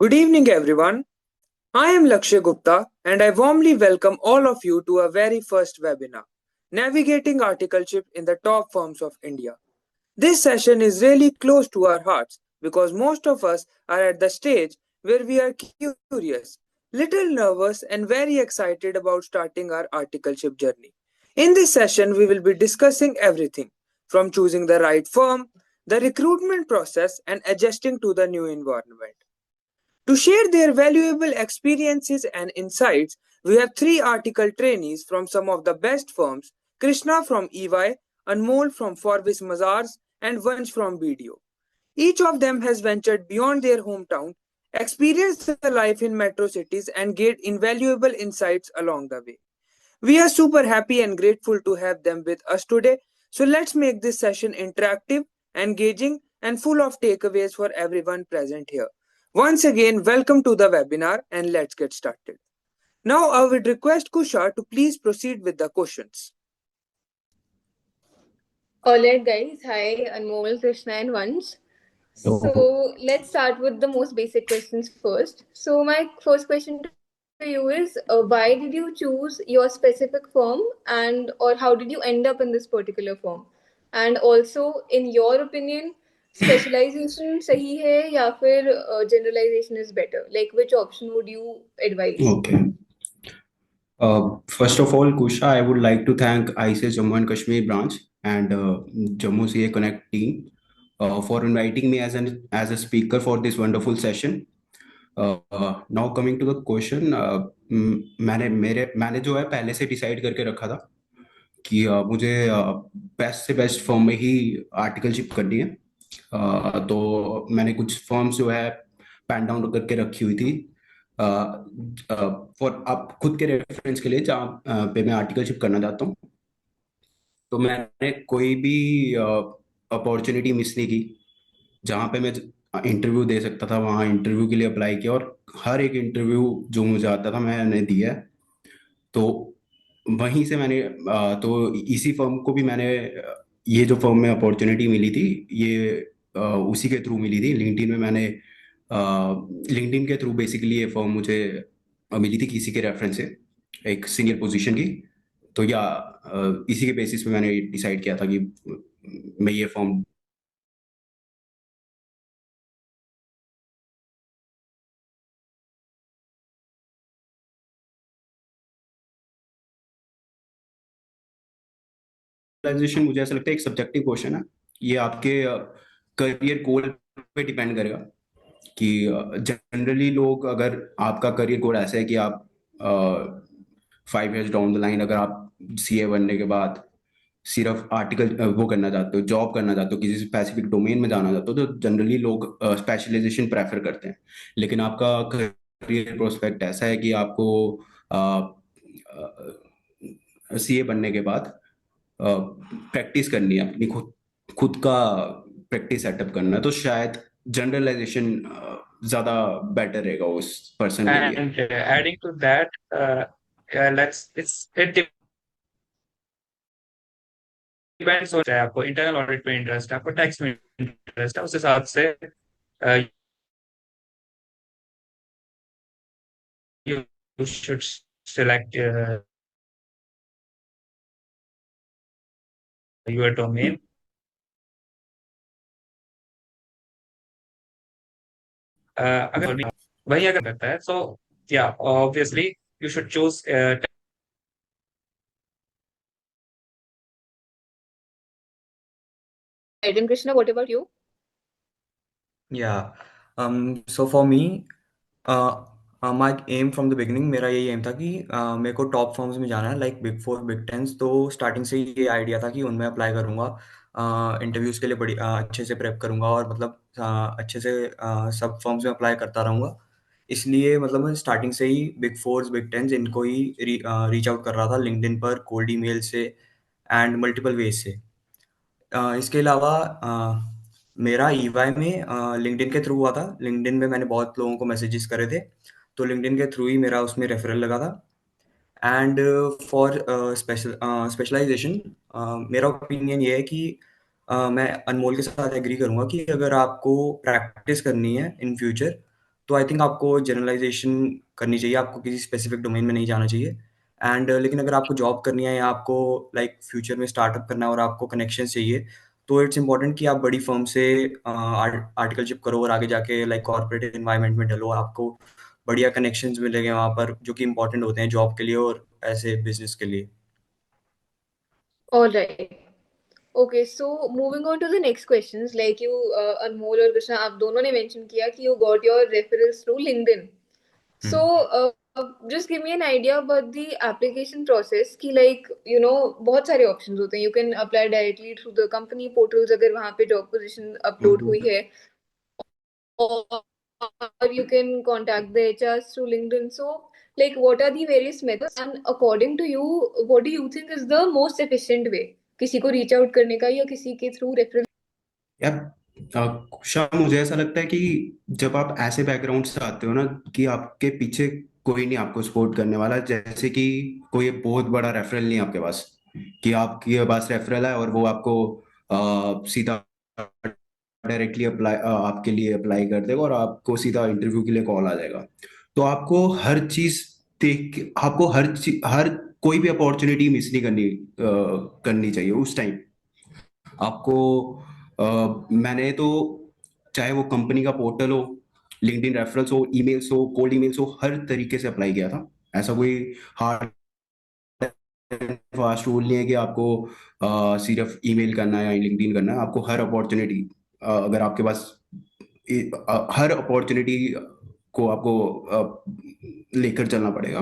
Good evening, everyone. I am Lakshay Gupta, and I warmly welcome all of you to our very first webinar, Navigating Articleship in the Top Firms of India. This session is really close to our hearts because most of us are at the stage where we are curious, little nervous, and very excited about starting our articleship journey. In this session, we will be discussing everything from choosing the right firm, the recruitment process, and adjusting to the new environment. To share their valuable experiences and insights, we have three article trainees from some of the best firms: Krishna from EY, Anmol from Forbes Mazars, and Vansh from BDO. Each of them has ventured beyond their hometown, experienced the life in metro cities, and gained invaluable insights along the way. We are super happy and grateful to have them with us today. So let's make this session interactive, engaging, and full of takeaways for everyone present here. Once again, welcome to the webinar and let's get started. Now I would request Kusha to please proceed with the questions. Alright guys, hi Anmol, Krishna and Vansh. So let's start with the most basic questions first. So my first question to you is why did you choose your specific firm and or how did you end up in this particular firm? And also in your opinion, specialization sahi hai ya fir generalization is better? Like which option would you advise? Okay. First of all, Kusha, I would like to thank ICS Jammu and Kashmir branch and Jammu CA Connect team for inviting me as a speaker for this wonderful session. Now coming to the question, मैंने जो है पहले से decide करके रखा था कि मुझे बेस्ट से बेस्ट फर्म में ही आर्टिकलशिप करनी है। तो मैंने कुछ फर्म्स जो है पैन डाउन करके रखी हुई थी फॉर आप खुद के रेफरेंस के लिए जहाँ पे मैं आर्टिकलशिप करना चाहता हूँ। तो मैंने कोई भी अपॉर्चुनिटी मिस नहीं की जहाँ पे मैं इंटरव्यू दे सकता था, वहाँ इंटरव्यू के लिए अप्लाई किया और हर एक इंटरव्यू जो मुझे आता था मैंने दिया है। तो वहीं से मैंने तो इसी फर्म को भी मैंने ये जो फर्म में अपॉर्चुनिटी मिली थी ये उसी के थ्रू मिली थी। लिंक्डइन में मैंने लिंक्डइन के थ्रू बेसिकली ये फर्म मुझे मिली थी किसी के रेफरेंस से, एक सीनियर पोजीशन की। तो या इसी के बेसिस पे मैंने डिसाइड किया था कि मैं ये फर्म मुझे ऐसा लगता है एक सब्जेक्टिव क्वेश्चन है। ये आपके करियर गोल पे डिपेंड करेगा कि जनरली लोग, अगर आपका करियर गोल ऐसा है कि आप 5 years डाउन द लाइन अगर आप सीए बनने के बाद सिर्फ आर्टिकल वो करना चाहते हो, जॉब करना चाहते हो, किसी स्पेसिफिक डोमेन में जाना चाहते हो, तो जनरली लोग स्पेशलाइजेशन प्रेफर करते हैं। लेकिन आपका करियर प्रोस्पेक्ट ऐसा है कि आपको सीए बनने के बाद प्रैक्टिस करनी है, अपनी खुद का प्रैक्टिस सेटअप करना है, तो शायद जनरलाइजेशन ज्यादा बेटर रहेगा उस पर्सन के लिए। And adding to that, it depends on आपको इंटरनल ऑडिट में इंटरेस्ट है, आपको टैक्स में इंटरेस्ट है, उस हिसाब से you should select your domain. अगर वही अगर करता है, so yeah, obviously you should choose Adam Krishna, what about you? Yeah. So for me, my aim from the beginning, मेरा यही एम था कि मेरे को टॉप फर्म्स में जाना है, लाइक बिग 4 बिग 10। तो स्टार्टिंग से ही ये आइडिया था कि उनमें अप्लाई करूँगा, इंटरव्यूज़ के लिए बड़ी अच्छे से प्रेप करूँगा और मतलब अच्छे से सब फर्म्स में अप्लाई करता रहूँगा। इसलिए मतलब मैं स्टार्टिंग से ही बिग 4 बिग 10 इनको ही रीच आउट कर रहा था लिंक्डइन पर, कोल्ड ईमेल से एंड मल्टीपल वेज से। इसके अलावा मेरा ईवाई में लिंक्डइन के थ्रू हुआ था। लिंक्डइन में मैंने बहुत लोगों को मैसेजेस करे थे, तो लिंक्डइन के थ्रू ही मेरा उसमें रेफरल लगा था। एंड फॉर स्पेशलाइजेशन मेरा ओपिनियन ये है कि मैं अनमोल के साथ एग्री करूँगा कि अगर आपको प्रैक्टिस करनी है इन फ्यूचर, तो आई थिंक आपको जनरलाइजेशन करनी चाहिए, आपको किसी स्पेसिफिक डोमेन में नहीं जाना चाहिए। एंड लेकिन अगर आपको जॉब करनी है या आपको लाइक फ्यूचर में स्टार्टअप करना है और आपको कनेक्शन चाहिए, तो इट्स इंपॉर्टेंट कि आप बड़ी फर्म से आर्टिकलशिप करो और आगे जाके लाइक कॉर्पोरेट एनवायरनमेंट में डलो। आपको बढ़िया कनेक्शंस मिलेंगे वहाँ पर, जो कि इंपॉर्टेंट होते हैं जॉब के लिए और ऐसे बिजनेस के लिए। All right. Okay, so moving on to the next questions, like you, Anmol और Krishna, आप दोनों ने mention किया कि you got your referrals through LinkedIn. So, just give me an idea about the application process कि like बहुत सारे options होते हैं. You can apply directly through the company portals अगर वहाँ पे job position upload हुई है, or you can contact the HRs through LinkedIn. So, like, what are the various methods, and according to you, what do you think is the most efficient way किसी को reach out करने का या किसी के through referral? यार शाह, मुझे ऐसा लगता है कि जब आप ऐसे बैकग्राउंड से आते हो ना, कि आपके पीछे कोई नहीं आपको सपोर्ट करने वाला, जैसे कि कोई बहुत बड़ा रेफरल नहीं है आपके पास, कि आपके पास रेफरल है और वो आपको सीधा डायरेक्टली अप्लाई आपके लिए अप्लाई कर देगा और आपको सीधा इंटरव्यू के लिए कॉल आ जाएगा। तो आपको हर चीज आपको हर कोई भी अपॉर्चुनिटी मिस नहीं करनी चाहिए उस टाइम आपको। मैंने तो, चाहे वो कंपनी का पोर्टल हो, लिंक्डइन रेफरल्स हो, ईमेल्स हो, कोल्ड ईमेल्स हो, हर तरीके से अप्लाई किया था। ऐसा कोई हार्ड फास्ट रूल नहीं है कि आपको सिर्फ ईमेल करना है या लिंक्डइन करना है। आपको हर अपॉर्चुनिटी, अगर आपके पास हर अपॉर्चुनिटी को आपको लेकर चलना पड़ेगा।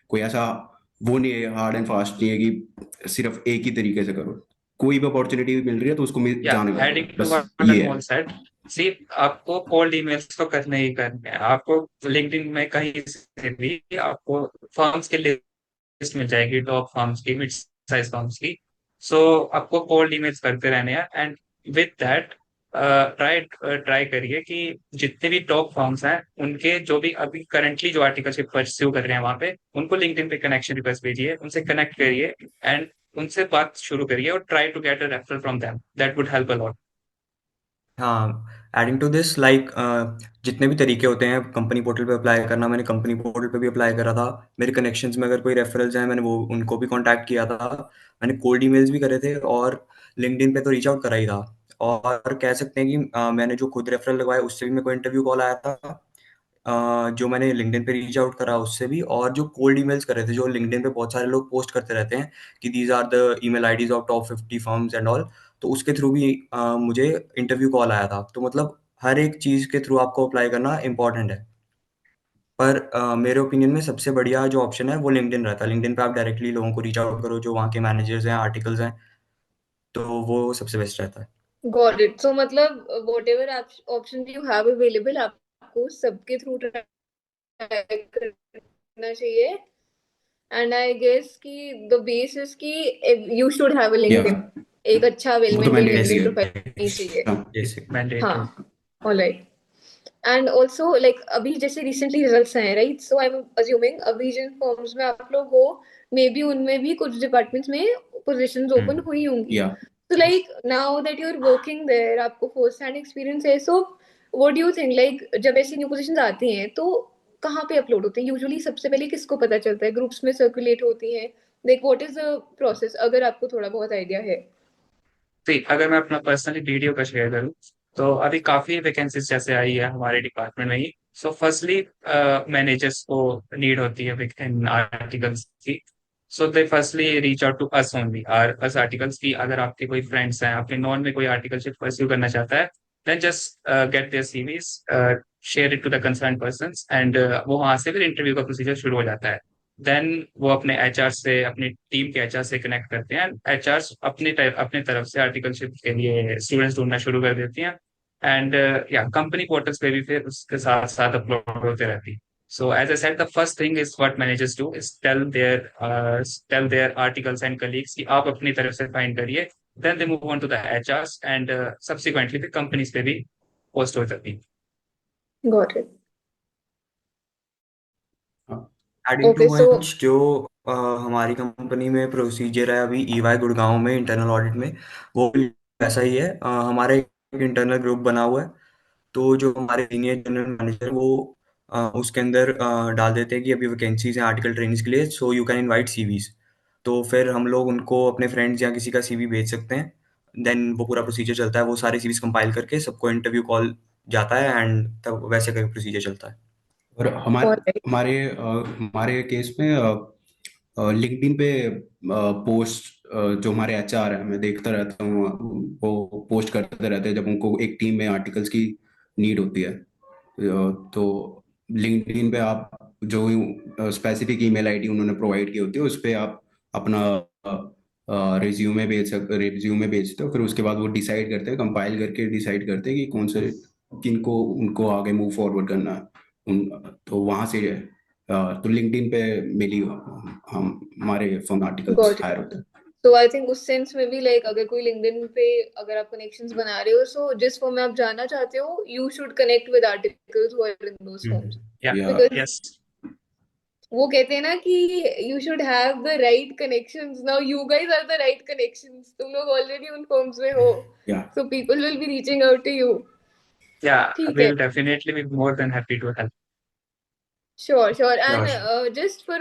कोई ऐसा वो नहीं है, हार्ड एंड फास्ट नहीं है कि सिर्फ एक ही तरीके से करो। कोई भी अपॉर्चुनिटी मिल रही है तो उसको जाने दो, एडिंग टू बस व्हाट ये अनमोल है। सेड, सी आपको कोल्ड ईमेल्स तो करने ही करने हैं। आपको लिंक्डइन में कहीं से भी आपको फर्म्स की लिस्ट मिल जाएगी, टॉप फर्म्स की, मिड साइज फर्म्स की। सो आपको कोल्ड ईमेल्स करते रहने हैं, and with that try try करिए कि जितने भी टॉप फर्म्स हैं उनके जो भी अभी करंटली जो आर्टिकलशिप परस्यू कर रहे हैं वहां पे, उनको लिंक्डइन पे कनेक्शन रिक्वेस्ट भेजिए, उनसे कनेक्ट करिए एंड उनसे बात शुरू करिए और try to get a referral from them. That would help a lot. हाँ, एडिंग टू दिस लाइक जितने भी तरीके होते हैं कंपनी पोर्टल पे अप्लाई करना, मैंने कंपनी पोर्टल पे भी अप्लाई करा था। मेरे कनेक्शंस में अगर कोई रेफरल्स हैं, मैंने वो उनको भी कांटेक्ट किया था। मैंने कोल्ड ईमेल्स भी करे थे और लिंक्डइन पे तो रीच आउट करा ही था। और कह सकते हैं कि मैंने जो खुद रेफरल लगवाया उससे भी मेरे को इंटरव्यू कॉल आया था। जो मैंने लिंक्डइन पे रीच आउट करा उससे भी, और जो कोल्ड ईमेल्स करे थे, जो लिंक्डइन पे बहुत सारे लोग पोस्ट करते रहते हैं कि these are the email IDs of top 50 firms and all, तो उसके थ्रू भी मुझे इंटरव्यू कॉल आया था। तो मतलब हर एक चीज़ के थ्रू आपको अप्लाई करना इम्पोर्टेंट है। पर मेरे ओपिनियन में सबसे बढ़िया जो ऑप्शन है वो लिंक्डइन रहता है। लिंक्डइन पे आप डायरेक्टली लोगों को रीच आउट करो, जो वहाँ के मैनेजर्स हैं, आर्टिकल्स हैं, तो वो सबसे बेस्ट रहता है। Got it. So मतलब whatever options you have available, आपको सबके through try करना चाहिए. And I guess कि the base is कि you should have a या LinkedIn. एक अच्छा well वो तो maintained मैंडेटरी LinkedIn है। profile होनी चाहिए. बेसिक। मैंडेटरी। हाँ, all right. And also like अभी जैसे recently results आए, right? So I'm assuming अभी जिन firms में आप लोग हो, maybe उनमें भी कुछ departments में positions open हुई होंगी. या So like now that you're working there, आपको first hand experience है, so what do you think, like जब ऐसी new positions आती हैं तो कहाँ पे अपलोड होते हैं? यूजुअली सबसे पहले किसको पता चलता है? ग्रुप्स में सर्कुलेट होती हैं? Like what is the process, अगर आपको थोड़ा बहुत आइडिया है? ठीक, अगर मैं अपना पर्सनली वीडियो का शेयर करूँ, तो अभी काफी वैकेंसीज जैसे आई है हमारे डिपार्टमेंट में ही। सो फर्स्टली मैनेजर्स को नीड होती है इन आर्टिकल्स की। So they firstly reach out to us only, or us articles की। अगर आपके कोई फ्रेंड्स हैं, आपके नॉन में कोई आर्टिकलशिप परस्यू करना चाहता है, then just get their CVs, share it to the concern person, and वो वहां से फिर इंटरव्यू का प्रोसीजर शुरू हो जाता है। देन वो अपने एचआर से, अपनी टीम के एचआर से कनेक्ट करते हैं। एचआर अपने तरफ से आर्टिकलशिप के लिए स्टूडेंट्स ढूंढना शुरू कर देती हैं, एंड या कंपनी पोर्टल्स पे भी फिर उसके साथ साथ अपलोड होते रहती है। So as I said, the first thing is what managers do is tell their articles and colleagues कि आप अपनी तरफ से फाइंड करिए। Then they move on to the HRs, and subsequently फिर कंपनीज पे भी पोस्ट हो जाती है। Got it. Adding to okay, so which जो हमारी कंपनी में प्रोसीजर है अभी ईवाई गुड़गांव में इंटरनल ऑडिट में, वो भी ऐसा ही है। हमारा एक इंटरनल ग्रुप बना हुआ है, तो जो हमारे सीनियर जनरल मैनेजर वो उसके अंदर डाल देते हैं कि अभी वैकेंसीज हैं आर्टिकल ट्रेनिंग्स के लिए, सो यू कैन इनवाइट सीवीज। तो फिर हम लोग उनको अपने फ्रेंड्स या किसी का सीवी भेज सकते हैं। देन वो पूरा प्रोसीजर चलता है, वो सारे सीवीज कंपाइल करके सबको इंटरव्यू कॉल जाता है, एंड तब वैसे करके प्रोसीजर चलता है। और हमारे Alright. हमारे हमारे केस में लिंक्डइन पे पोस्ट जो हमारे एचआर है, मैं देखता रहता हूँ, वो पोस्ट करते रहते हैं जब उनको एक टीम में आर्टिकल्स की नीड होती है। तो लिंक्डइन पे आप जो स्पेसिफिक ईमेल आईडी उन्होंने प्रोवाइड की होती है, उस पे आप अपना रिज्यूमे भेजते हो। फिर उसके बाद वो डिसाइड करते हैं, कंपाइल करके डिसाइड करते हैं कि कौन से किनको उनको आगे मूव फॉरवर्ड करना है। उन तो वहां से तो लिंक्डइन पे मिली हम हमारे firm articles Got it. Hire होते हैं। तो आई थिंक उस सेंस में भी लाइक अगर कोई लिंक्डइन पे अगर आप कनेक्शंस बना रहे हो, सो जिस फॉर्म में आप जाना चाहते हो, you should connect with articles who are in those firms, yeah yeah because yes वो कहते हैं ना कि you should have the right connections. Now you guys are the right connections, तुम लोग ऑलरेडी उन फॉर्म्स में हो, yeah so people will be reaching out to you. Yeah ठीक है। Will definitely be more than happy to help. Sure, sure. Yeah, And sure. just for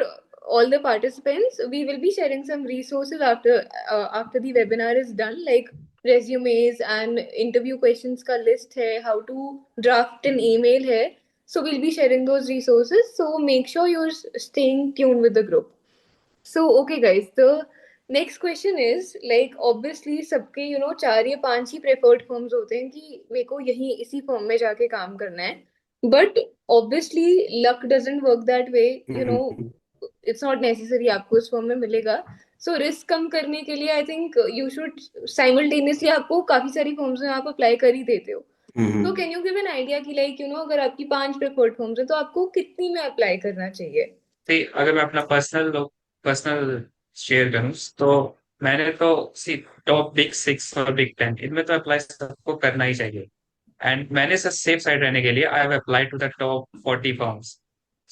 all the participants, we will be sharing some resources after the webinar is done, like resumes and interview questions ka list hai, how to draft an email hai. So we'll be sharing those resources. So make sure you're staying tuned with the group. So okay, guys. The next question is like obviously सबके चार या पांच ही preferred firms होते हैं कि मेरे को यही इसी firm में जाके काम करना है. But obviously luck doesn't work that way. It's not necessary आपको इस firm में मिलेगा. So risk कम करने के लिए I think you should simultaneously आपको काफी सारी firms में आप apply कर ही देते हो. So can you give an idea कि like अगर आपकी 5 preferred firms है तो आपको कितनी में apply करना चाहिए? See, अगर मैं अपना पर्सनल शेयर करूँ तो मैंने तो सी टॉप बिग 6 और बिग 10 इनमें तो अप्लाई सबको करना ही चाहिए। एंड मैंने सेफ साइड रहने के लिए I have applied to the top 40 firms.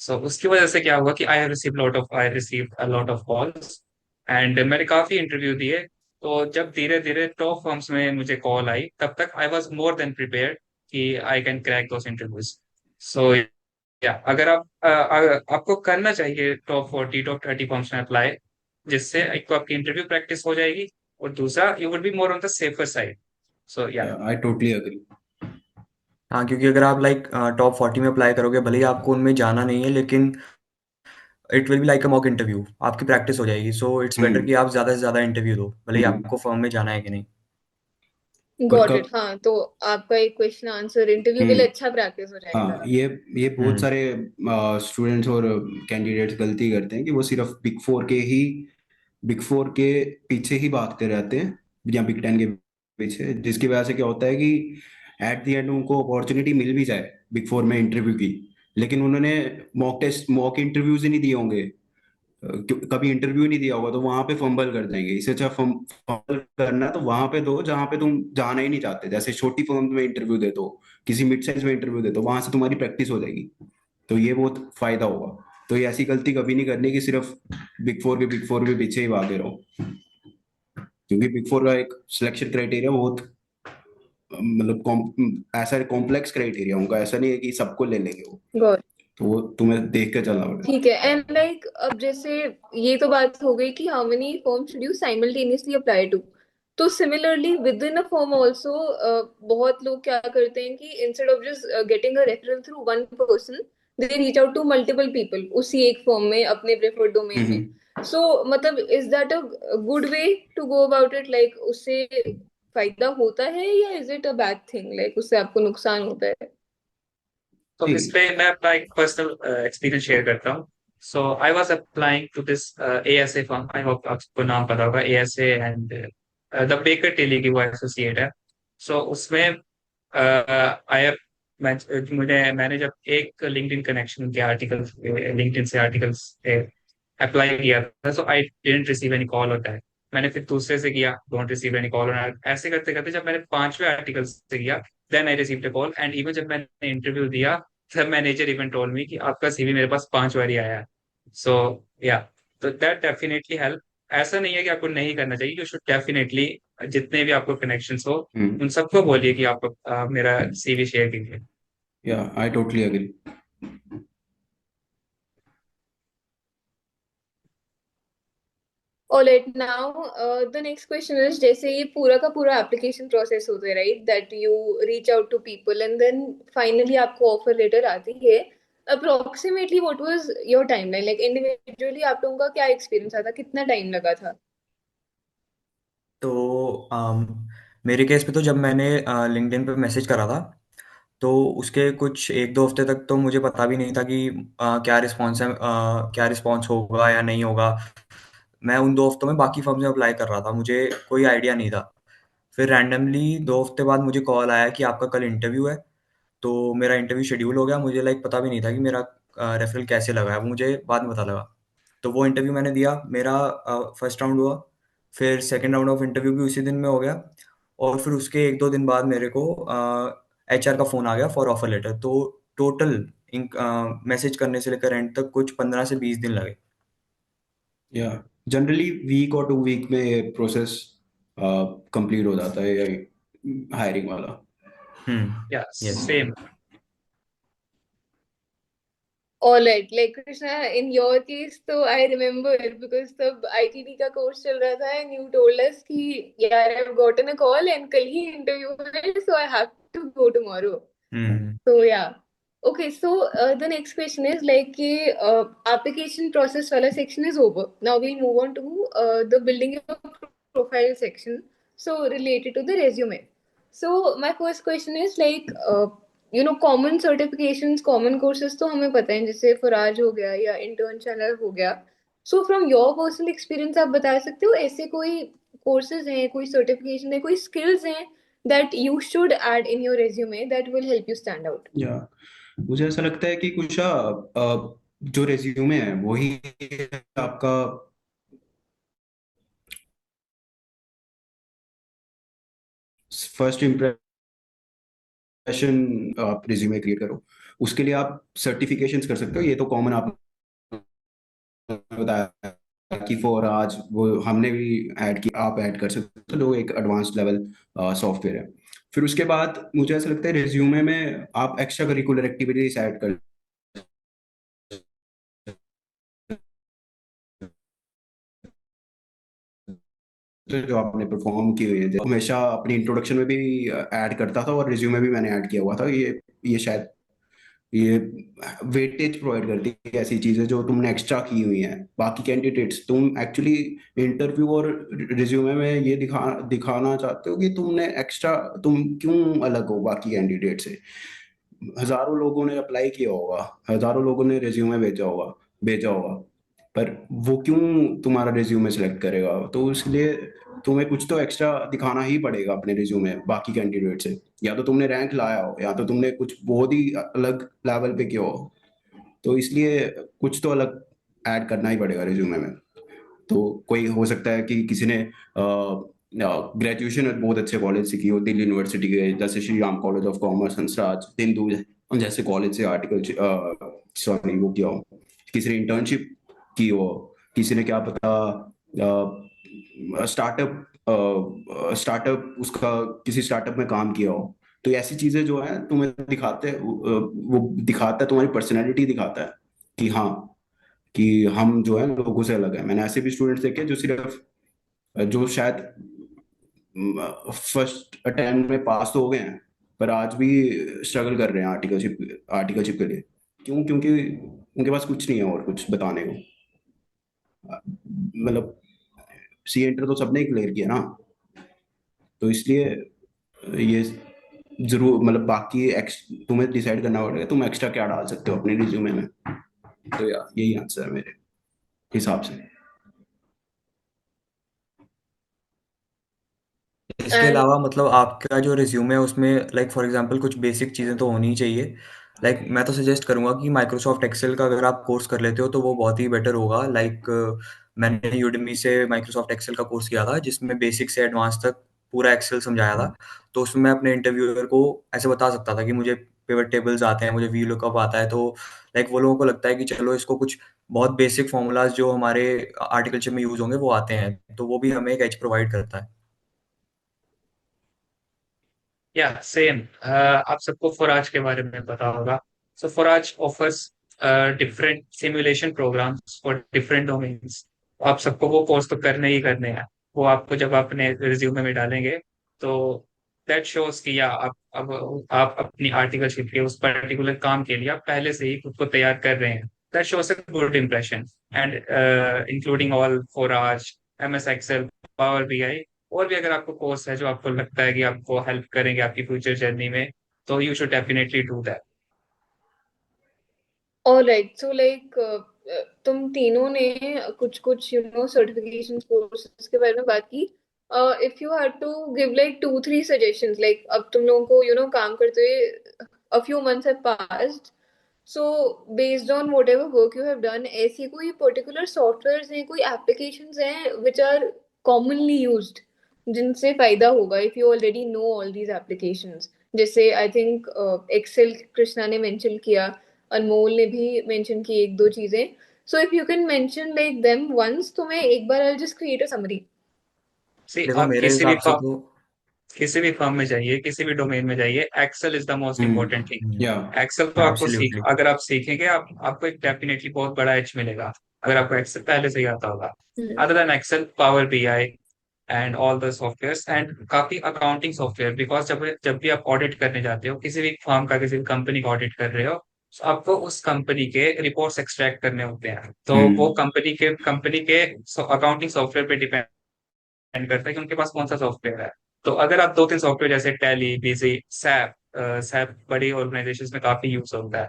So उसकी वजह से क्या हुआ कि I receive a lot of calls and मैंने काफी इंटरव्यू दिए। तो जब धीरे धीरे टॉप फर्म्स में मुझे कॉल आई, तब तक I was more than prepared कि I can crack those interviews. So yeah अगर आपको करना चाहिए टॉप 40 टॉप 30 फर्म्स में अप्लाई, जिससे एक तो आपकी इंटरव्यू प्रैक्टिस हो जाएगी और दूसरा you would be more on the safer side. So yeah I totally agree. हाँ, क्योंकि अगर आप लाइक टॉप 40 में अप्लाई करोगे, भले ही आपको उनमें जाना नहीं है, लेकिन it will be like a mock interview, आपकी प्रैक्टिस हो जाएगी। सो इट्स बेटर कि आप ज़्यादा से ज़्यादा इंटरव्यू दो, भले ही आपको फर्म में जाना है कि नहीं। और गॉट इट। कब हाँ, तो आपका एक क्वेश्चन आंसर इंटरव्यू के लिए अच्छा प्रैक्टिस हो हाँ, जाएगा। ये बहुत सारे स्टूडेंट्स और कैंडिडेट्स गलती करते हैं कि वो सिर्फ बिग फोर के पीछे ही भागते रहते हैं, या बिग 10 के पीछे, जिसकी वजह से क्या होता है कि एट द एंड उनको अपॉर्चुनिटी मिल भी जाए बिग फोर में इंटरव्यू की, लेकिन उन्होंने मॉक इंटरव्यूज ही नहीं दिए होंगे, कभी इंटरव्यू नहीं दिया होगा, तो वहां पे फंबल कर देंगे। इससे अच्छा फंबल करना है तो वहां पे दो जहां पे तुम जाना ही नहीं चाहते, जैसे छोटी फर्म में इंटरव्यू दे दो, किसी मिड साइज में इंटरव्यू दे दो, वहां से तुम्हारी प्रैक्टिस हो जाएगी, तो ये बहुत फायदा होगा। तो ये ऐसी गलती कभी नहीं करनी कि सिर्फ बिग फोर के पीछे ही भागे रहो, क्योंकि बिग फोर का एक सिलेक्शन क्राइटेरिया बहुत मतलब ऐसा कॉम्प्लेक्स क्राइटेरिया उनका, ऐसा नहीं है कि सबको ले लेंगे वो, गॉट। तो वो तुम्हें देख के चलना पड़ेगा। ठीक है। एंड लाइक अब जैसे ये तो बात हो गई कि how many firm should you simultaneously apply to. तो similarly within a firm also बहुत लोग क्या करते हैं कि instead of just getting a referral through one person, they reach out to multiple people उसी एक फॉर्म में अपने प्रेफर्ड डोमेन में। सो मतलब is that a good way to go about it? Like उससे फायदा होता है या is it a bad thing? Like उससे आपको नुकसान होता है? तो इस पे मैं अपना एक पर्सनल एक्सपीरियंस शेयर करता हूँ। So I was applying to this ASA firm, I hope आपको नाम पता होगा ASA, and the Baker Tilly की वो एसोसिएट है। सो उसमें आई मैंने जब एक लिंक्डइन कनेक्शन के आर्टिकल्स, लिंक्डइन से आर्टिकल्स अप्लाई किया था, so I didn't receive any call और टैग। मैंने फिर दूसरे से किया, डोंट रिसीव एनी कॉल और टैग। ऐसे करते करते जब मैंने पांचवें आर्टिकल से किया, then I received a call, and even जब मैंने इंटरव्यू दिया, तब मैनेजर इवन टोल्ड मी कि आपका सीवी मेरे पास 5 बार ही आया है। सो या तो दैट डेफिनेटली हेल्प। ऐसा नहीं है कि आपको नहीं करना चाहिए, यू शुड डेफिनेटली, जितने भी आपको कनेक्शंस हो उन सबको बोलिए कि आप मेरा सीवी शेयर कीजिए। Yeah I totally agree. Alright, now the next question is जैसे ये पूरा का पूरा application process होता है right that you reach out to people and then finally आपको offer letter आती है approximately what was your timeline like individually आप लोगों का क्या experience था कितना time लगा था? तो मेरे केस पे तो जब मैंने लिंक्डइन पे मैसेज करा था तो उसके कुछ एक दो हफ्ते तक तो मुझे पता भी नहीं था कि क्या रिस्पॉन्स है, क्या रिस्पॉन्स होगा या नहीं होगा। मैं उन 2 हफ्तों में बाकी फर्म में अप्लाई कर रहा था, मुझे कोई आइडिया नहीं था। फिर रैंडमली 2 हफ्ते बाद मुझे कॉल आया कि आपका कल इंटरव्यू है। तो मेरा इंटरव्यू शेड्यूल हो गया, मुझे लाइक पता भी नहीं था कि मेरा रेफरल कैसे लगा है, वो मुझे बाद में पता लगा। तो वो इंटरव्यू मैंने दिया, मेरा फर्स्ट राउंड हुआ, फिर सेकंड राउंड ऑफ इंटरव्यू भी उसी दिन में हो गया और फिर उसके 1-2 दिन बाद मेरे को एचआर का फ़ोन आ गया फॉर ऑफर लेटर। तो टोटल मैसेज करने से लेकर एंड तक कुछ 15 से 20 दिन लगे। या जनरली वीक और 2 वीक में प्रोसेस कंप्लीट हो जाता है हायरिंग वाला। Yeah, yes. same. Alright, like Krishna, in your case, तो I remember because तब ITD का कोर्स चल रहा था and you told us कि यार I've gotten a call and कल ही interview है so I have to go tomorrow. So yeah. Okay, so the next question is like कि application process वाला section is over. Now we'll move on to the building your profile section. So related to the resume. So my first question is like common certifications, common courses तो हमें पता है जैसे फराज हो गया या intern channel हो गया. So from your personal experience आप बता सकते हो ऐसे कोई courses हैं, कोई certification है, कोई skills हैं that you should add in your resume that will help you stand out. या मुझे ऐसा लगता है कि कुछ जो रेज्यूमे है वही आपका फर्स्ट इम्प्रेशन आप रिज्यूमे क्रिएट करो। उसके लिए आप सर्टिफिकेशंस कर सकते हो, ये तो कॉमन आप बताया कि फॉर आज वो हमने भी ऐड किया, आप ऐड कर सकते हो, जो एक एडवांस लेवल सॉफ्टवेयर है। फिर उसके बाद मुझे ऐसा लगता है रिज्यूमे में आप एक्स्ट्रा करिकुलर एक्टिविटीज ऐड कर जो आपने परफॉर्म की हुई है, हमेशा अपनी इंट्रोडक्शन में भी ऐड करता था और रिज्यूमे भी मैंने ऐड किया हुआ था। ये शायद ये वेटेज प्रोवाइड करती है ऐसी चीजें जो तुमने एक्स्ट्रा की हुई हैं। बाकी कैंडिडेट्स तुम एक्चुअली इंटरव्यू और रिज्यूमे में ये दिखाना चाहते हो कि तुम क्यों अलग हो बाकी कैंडिडेट से। हजारों लोगों ने अप्लाई किया होगा, हजारों लोगों ने रिज्यूमे भेजा होगा, पर वो क्यों तुम्हारा रिज्यूमे सेलेक्ट करेगा? तो इसलिए तुम्हें कुछ तो एक्स्ट्रा दिखाना ही पड़ेगा अपने रिज्यूमे बाकी कैंडिडेट से। या तो तुमने रैंक लाया हो या तो तुमने कुछ बहुत ही अलग लेवल पे किया हो, तो इसलिए कुछ तो अलग ऐड करना ही पड़ेगा रिज्यूमे में। तो कोई हो सकता है कि किसी ने ग्रेजुएशन बहुत अच्छे कॉलेज से की हो, दिल्ली यूनिवर्सिटी के जैसे Shri Ram college of commerce, Hansraj, Hindu जैसे कॉलेज से आर्टिकल सॉरी वो किया हो, किसी ने इंटर्नशिप की हो, किसी ने क्या पता स्टार्टअप उसका किसी स्टार्टअप में काम किया हो। तो ऐसी चीजें जो है तुम्हें दिखाते हैं, वो दिखाता है, तुम्हारी पर्सनैलिटी दिखाता है कि हाँ, कि हम जो है लोगों से अलग है। मैंने ऐसे भी स्टूडेंट्स देखे जो शायद फर्स्ट अटेम्प्ट में पास तो हो गए हैं, पर आज भी स्ट्रगल कर रहे हैं आर्टिकलशिप के लिए। क्यों? क्योंकि उनके पास कुछ नहीं है और कुछ बताने को। मतलब सी एंटर तो सबने क्लियर किया ना, तो इसलिए ये जरूर मतलब तुम्हें डिसाइड करना पड़ेगा तुम एक्स्ट्रा क्या डाल सकते हो अपने रिज्यूमे में। तो यार यही आंसर है मेरे हिसाब से। इसके And अलावा मतलब आपका जो रिज्यूमे है उसमें लाइक फॉर एग्जांपल कुछ बेसिक चीज़ें तो होनी ही चाहिए। लाइक मैं तो सजेस्ट करूँगा कि माइक्रोसॉफ्ट एक्सेल का अगर आप कोर्स कर लेते हो तो वो बहुत ही बेटर होगा। लाइक मैंने यूडेमी से माइक्रोसॉफ्ट एक्सेल का कोर्स किया था जिसमें बेसिक से एडवांस तक पूरा एक्सेल समझाया था। तो उसमें मैं अपने इंटरव्यूअर को ऐसे बता सकता था कि मुझे पिवट टेबल्स आते हैं, मुझे वी लुकअप आता है। तो लाइक वो लोगों को लगता है कि चलो इसको कुछ बहुत बेसिक फॉर्मूलाज जो हमारे आर्टिकलशिप में यूज़ होंगे वो आते हैं। तो वो भी हमें एक एज प्रोवाइड करता है। या सेम आप सबको फराज के बारे में पता होगा। So Forage offers different simulation programs for different domains. आप सबको वो कोर्स तो करने ही करने हैं। वो आपको जब अपने रिज्यूमे में डालेंगे तो दैट शोज कि या आप अपनी आर्टिकलशिप के उस पर्टिकुलर काम के लिए आप पहले से ही खुद को तैयार कर रहे हैं। That shows a good impression. And including all for आज MS एक्सेल, पावर BI, और भी अगर आपको कोर्स है जो आपको लगता है कि आपको हेल्प करेंगे आपकी फ्यूचर जर्नी में, तो you should definitely do that. Alright, so like तुम तीनों ने कुछ कुछ सर्टिफिकेशन कोर्सेज के बारे में बात की। If you had to give like 2-3 suggestions, like अब तुम लोगों को काम करते हुए a few months have passed, so based on whatever work you have done, ऐसी कोई particular softwares हैं, कोई applications हैं which are commonly used, जिनसे फायदा होगा if you already know all these applications? जैसे आई थिंक एक्सेल कृष्णा ने मेंशन किया, अनमोल ने भी मेंशन की एक दो चीजें। So if you can mention like them once, तो मैं एक बार I just create a summary. See देखो आप मेरे हिसाब से तो किसी भी फर्म में जाइए, किसी भी डोमेन में जाइए, Excel is the most important thing. Yeah Excel तो आपको एब्सोल्युटली। अगर आप सीखेंगे, आपको एक डेफिनेटली बहुत बड़ा एज मिलेगा अगर आपको एक्सेल पहले से ही आता होगा। Other than Excel, power BI and all the softwares and काफी अकाउंटिंग सॉफ्टवेयर, बिकॉज जब जब भी आप ऑडिट करने जाते हो किसी भी फर्म का, किसी भी कंपनी का ऑडिट कर रहे हो, तो आपको उस कंपनी के रिपोर्ट्स एक्सट्रैक्ट करने होते हैं। तो वो कंपनी के अकाउंटिंग सॉफ्टवेयर पे डिपेंड करता है कि उनके पास कौन सा सॉफ्टवेयर है। तो अगर आप 2-3 सॉफ्टवेयर जैसे टैली, बिजी, सैप, सैप बड़ी ऑर्गेनाइजेशंस में काफी यूज होता है,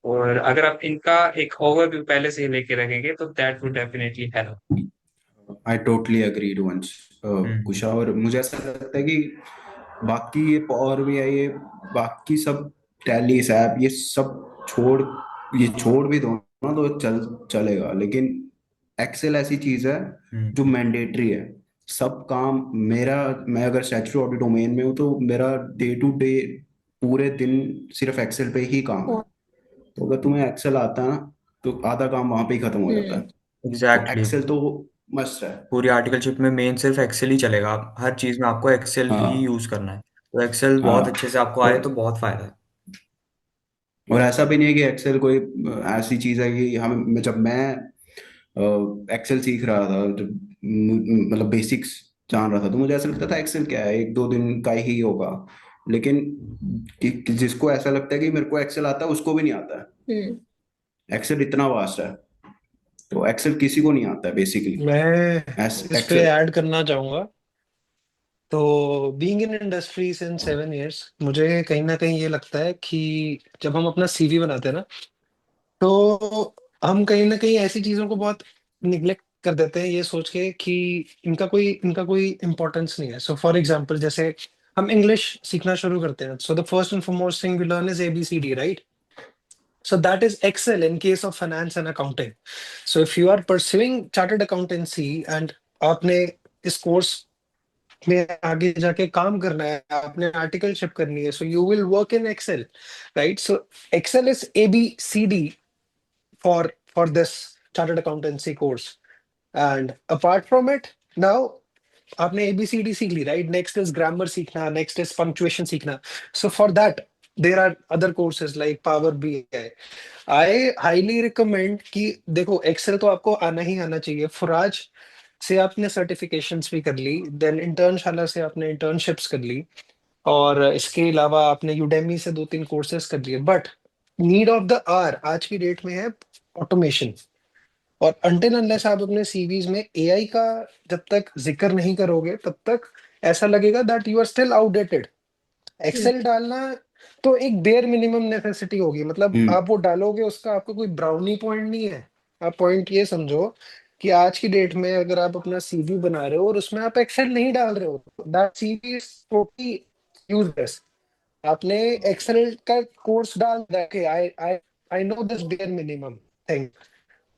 और अगर आप इनका एक ओवरव्यू पहले से ही लेके रखेंगे तो that would definitely help. I totally agreed वंश कुशा। और मुझे ऐसा लगता है कि बाकी ये पावर भी है, ये बाकी सब टैली सैप ये सब छोड़, ये छोड़ भी दो ना तो चलेगा, लेकिन एक्सेल ऐसी चीज है जो मैंडेटरी है। सब काम मेरा, मैं अगर स्टैट्यूटरी ऑडिट डोमेन में हूँ तो मेरा डे टू डे पूरे दिन सिर्फ एक्सेल पे ही काम है। तो अगर तुम्हें एक्सेल आता है ना तो आधा काम वहां पे ही खत्म हो जाता है। तो एग्जैक्टली। एक्सेल तो मस्ट है। पूरी आर्टिकलशिप में मेन सिर्फ एक्सेल ही चलेगा, आप हर चीज में आपको एक्सेल ही हाँ यूज करना है। तो एक्सेल बहुत हाँ। अच्छे से आपको आए और तो बहुत फायदा है। और ऐसा भी नहीं है कि एक्सेल कोई ऐसी चीज है कि हम, जब मैं एक्सेल सीख रहा था, जब मतलब बेसिक्स जान रहा था, तो मुझे ऐसा लगता था एक्सेल क्या है, 1-2 दिन का ही होगा। लेकिन जिसको ऐसा लगता है कि मेरे को एक्सेल आता है, उसको भी नहीं आता है। एक्सेल इतना वास्ट है। तो एक्सेल किसी को नहीं आता है बेसिकली। मैं इस पे एक्सेल। ऐड करना चाहूंगा। तो being in industry since 7 years, मुझे कहीं ना कहीं ये लगता है कि जब हम अपना CV बनाते हैं ना, तो हम कहीं ना कहीं ऐसी चीजों को बहुत निग्लेक्ट कर देते हैं, ये सोच के कि इनका कोई इम्पोर्टेंस नहीं है। सो फॉर एग्जांपल, जैसे हम इंग्लिश सीखना शुरू करते हैं, so the first and foremost thing we learn is ABCD, right? So that is Excel in case of finance and accounting. So if you are pursuing chartered accountancy and आपने इस course में आगे जाके काम करना है, आपने आर्टिकलशिप करनी है, so you will work in Excel, right? So Excel is ABCD for this chartered accountancy course. And apart from it, now आपने ABCD सीख ली, राइट? नेक्स्ट इज ग्रामर सीखना, नेक्स्ट इज पंक्चुएशन सीखना। So for that there are other courses like power BI। I highly recommend कि देखो, Excel तो आपको आना ही आना चाहिए। फराज से आपने सर्टिफिकेशंस भी कर ली, देन इंटर्नशाला से आपने इंटर्नशिप्स कर ली, और इसके अलावा आपने यूडेमी से 2-3 कोर्सेज कर लिए। But need of the hour आज की डेट में है ऑटोमेशन। और अनटिल अनलेस आप अपने सीवीज में AI का जब तक जिक्र नहीं करोगे, तब तक ऐसा लगेगा that you are still outdated. Excel डालना तो एक बेयर मिनिमम नेसेसिटी होगी, मतलब हम्म। आप वो डालोगे, उसका आपको कोई ब्राउनी पॉइंट नहीं है। आप पॉइंट ये समझो कि आज की डेट में अगर आप अपना CV बना रहे हो और उसमें आप एक्सेल नहीं डाल रहे हो, that CV is totally useless. आपने एक्सेल का कोर्स डाल दिया, I I I know this bare minimum thing,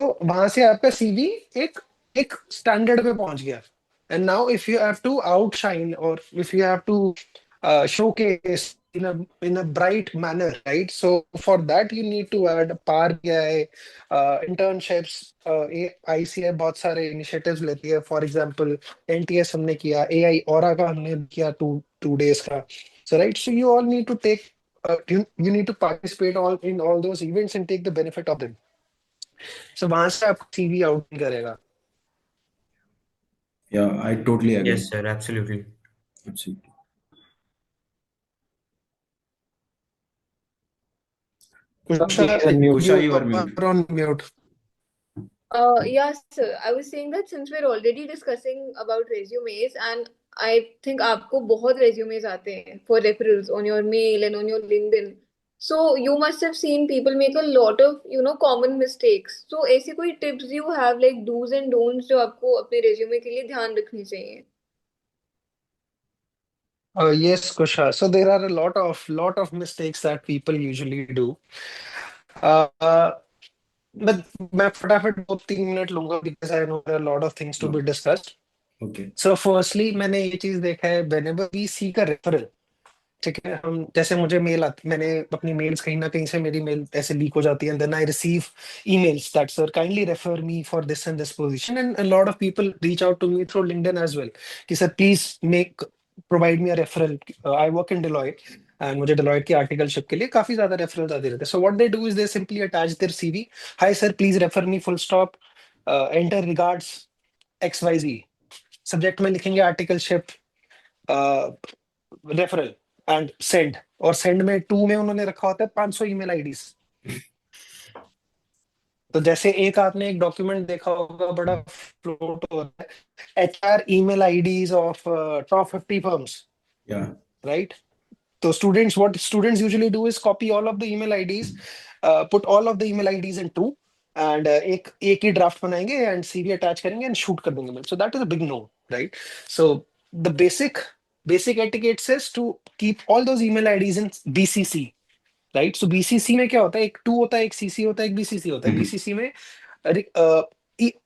तो वहां से आपका CV एक एक स्टैंडर्ड पे पहुंच गया। And now if you have to outshine, और if you have to showcase in a bright manner, right? So for that you need to add Power BI, internships, ICI बहुत सारे initiatives लेती है। For example, NTS हमने किया, AI Aura का हमने किया 2 days का। So right, so you all need to take, you need to participate in all those events and take the benefit of them. So वहां से आपको CV आउट करेगा। Yeah, I totally agree. Yes, sir, absolutely. Absolutely. Kusha, Kusha, you you are mute. are on mute. Yeah, sir. I was saying that since we're already discussing about resumes, and I think आपको बहुत resumes आते हैं for referrals on your mail and on your LinkedIn. So you must have seen people make a lot of, common mistakes. So ऐसी कोई tips you have like do's and don'ts जो आपको अपने resume के लिए ध्यान रखनी चाहिए? Yes, Kusha. So there are a lot of mistakes that people usually do. Uh, but मैं फटाफट 2-3 मिनट लूंगा because I know there are a lot of things to be discussed. Okay. So firstly मैंने ये चीज देखा है whenever we seek a referral, ठीक है, हम जैसे मुझे मेल आती, मैंने अपनी मेल्स कहीं ना कहीं से मेरी मेल ऐसे लीक हो जाती है and then I receive emails that sir kindly refer me for this and this position and a lot of people reach out to me through LinkedIn as well कि sir please make provide me a referral, I work in Deloitte and मुझे Deloitte की articleship के लिए काफी ज्यादा referrals आते रहते हैं. So what they do is they simply attach their CV, hi sir please refer me full stop, enter regards X Y Z, subject में लिखेंगे आर्टिकलशिप रेफरल एंड सेंड, और सेंड में टू में उन्होंने रखा होता है 500 ईमेल आईडीज. तो जैसे एक आपने एक डॉक्यूमेंट देखा होगा बड़ा फ्लोट हो रहा है, HR email IDs of top 50 firms, Yeah. Right? So students, what students usually do is copy all of the email IDs, put all of the email IDs in two, and एक ही draft बनाएंगे and CV attach करेंगे and shoot कर देंगे mail. So that is a big no, right? So the basic etiquette says to keep all those email IDs in BCC, right? So BCC में क्या होता है, एक टू होता है, एक CC होता है, एक BCC होता है. BCC में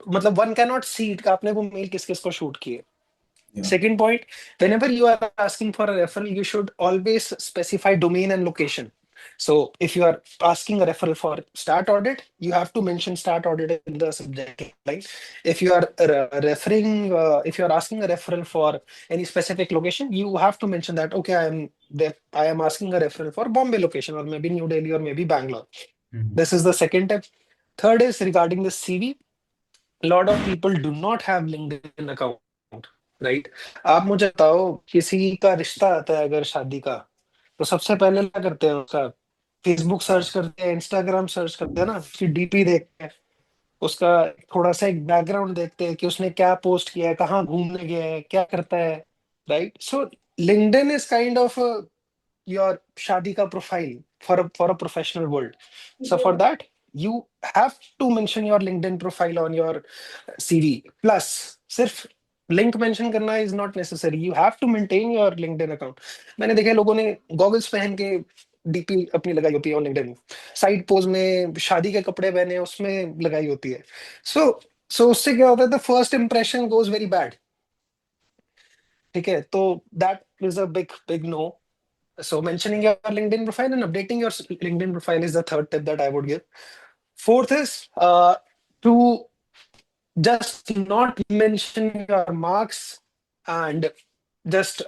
मतलब one cannot see it, आपने वो मेल किस किस को शूट किए. Yeah. Second point, whenever you are asking for a referral, you should always specify domain and location. So if you are asking a referral for Start Audit, you have to mention Start Audit in the subject line. If you are if you are asking a referral for any specific location, you have to mention that, okay, I am asking a referral for Bombay location, or maybe New Delhi, or maybe Bangalore. This is the second tip. Third is regarding the CV. A lot of people do not have LinkedIn account, right? आप मुझे बताओ, किसी का रिश्ता आता है अगर शादी का, तो सबसे पहले क्या करते हैं, उसका फेसबुक सर्च करते हैं, इंस्टाग्राम सर्च करते हैं ना, उसकी डीपी देखते हैं, उसका थोड़ा सा एक बैकग्राउंड देखते हैं कि उसने क्या पोस्ट किया है, कहाँ घूमने गया है, क्या करता है, right? So LinkedIn is kind of your shadi ka profile for a professional world. So for that, you have to mention your LinkedIn profile on your CV. Plus, सिर्फ लिंक मेंशन करना is not necessary, you have to maintain your LinkedIn account. मैंने देखा है लोगों ने goggles पहन के DP अपनी लगाई होती है ऑन लिंक्डइन, साइड पोज में शादी के कपड़े पहने उसमें लगाई होती है. सो उससे क्या होता है, the first impression goes very bad. ठीक है, तो that is a big big no. So mentioning your LinkedIn profile and updating your LinkedIn profile is the third tip that I would give. Fourth is to just not mention your marks and just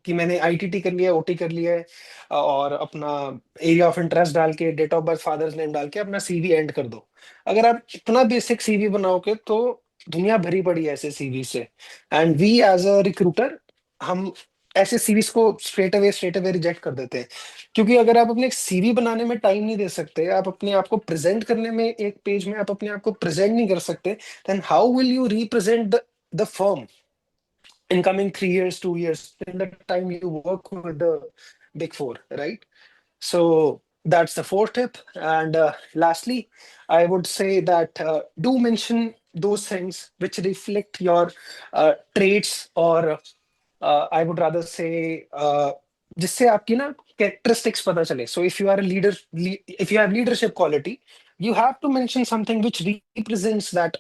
कि मैंने ITT कर लिया, OT कर लिया है, और अपना area of interest डाल के, date of birth, father's name डाल के अपना CV एंड कर दो. अगर आप इतना बेसिक CV बनाओगे तो दुनिया भरी पड़ी है ऐसे CV से. And we as a recruiter, हम ऐसे सीवीज को स्ट्रेट अवे रिजेक्ट कर देते हैं, क्योंकि अगर आप अपने सीवी बनाने में टाइम नहीं दे सकते, आप अपने आप को प्रेजेंट करने में, एक पेज में आप अपने आप को प्रेजेंट नहीं कर सकते, then how will you represent the firm in coming 3 years, 2 years, in the time you work with the big four, right? So that's the fourth tip. And lastly, I would say that do mention those things which reflect your traits, or I would rather say जिससे आपकी ना characteristics पता चले. So if you are a leader, if you have leadership quality, you have to mention something which represents that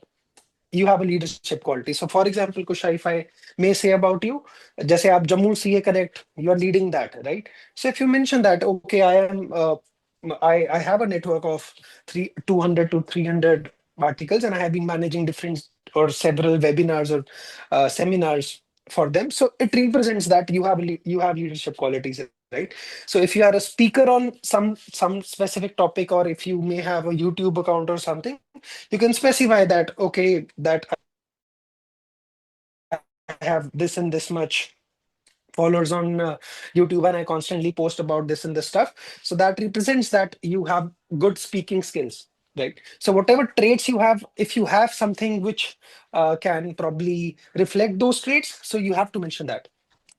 you have a leadership quality. So for example, Kusha, if I may say about you, जैसे आप Jammu CA Connect, you are leading that, right? So if you mention that, okay, I have a network of 200 to 300 articles, and I have been managing different or several webinars or seminars for them. So it represents that you have you have leadership qualities, right? So if you are a speaker on some specific topic, or if you may have a YouTube account or something, you can specify that, okay, that have this and this much followers on YouTube, and I constantly post about this and this stuff. So that represents that you have good speaking skills, right? So whatever traits you have, if you have something which can probably reflect those traits, so you have to mention that.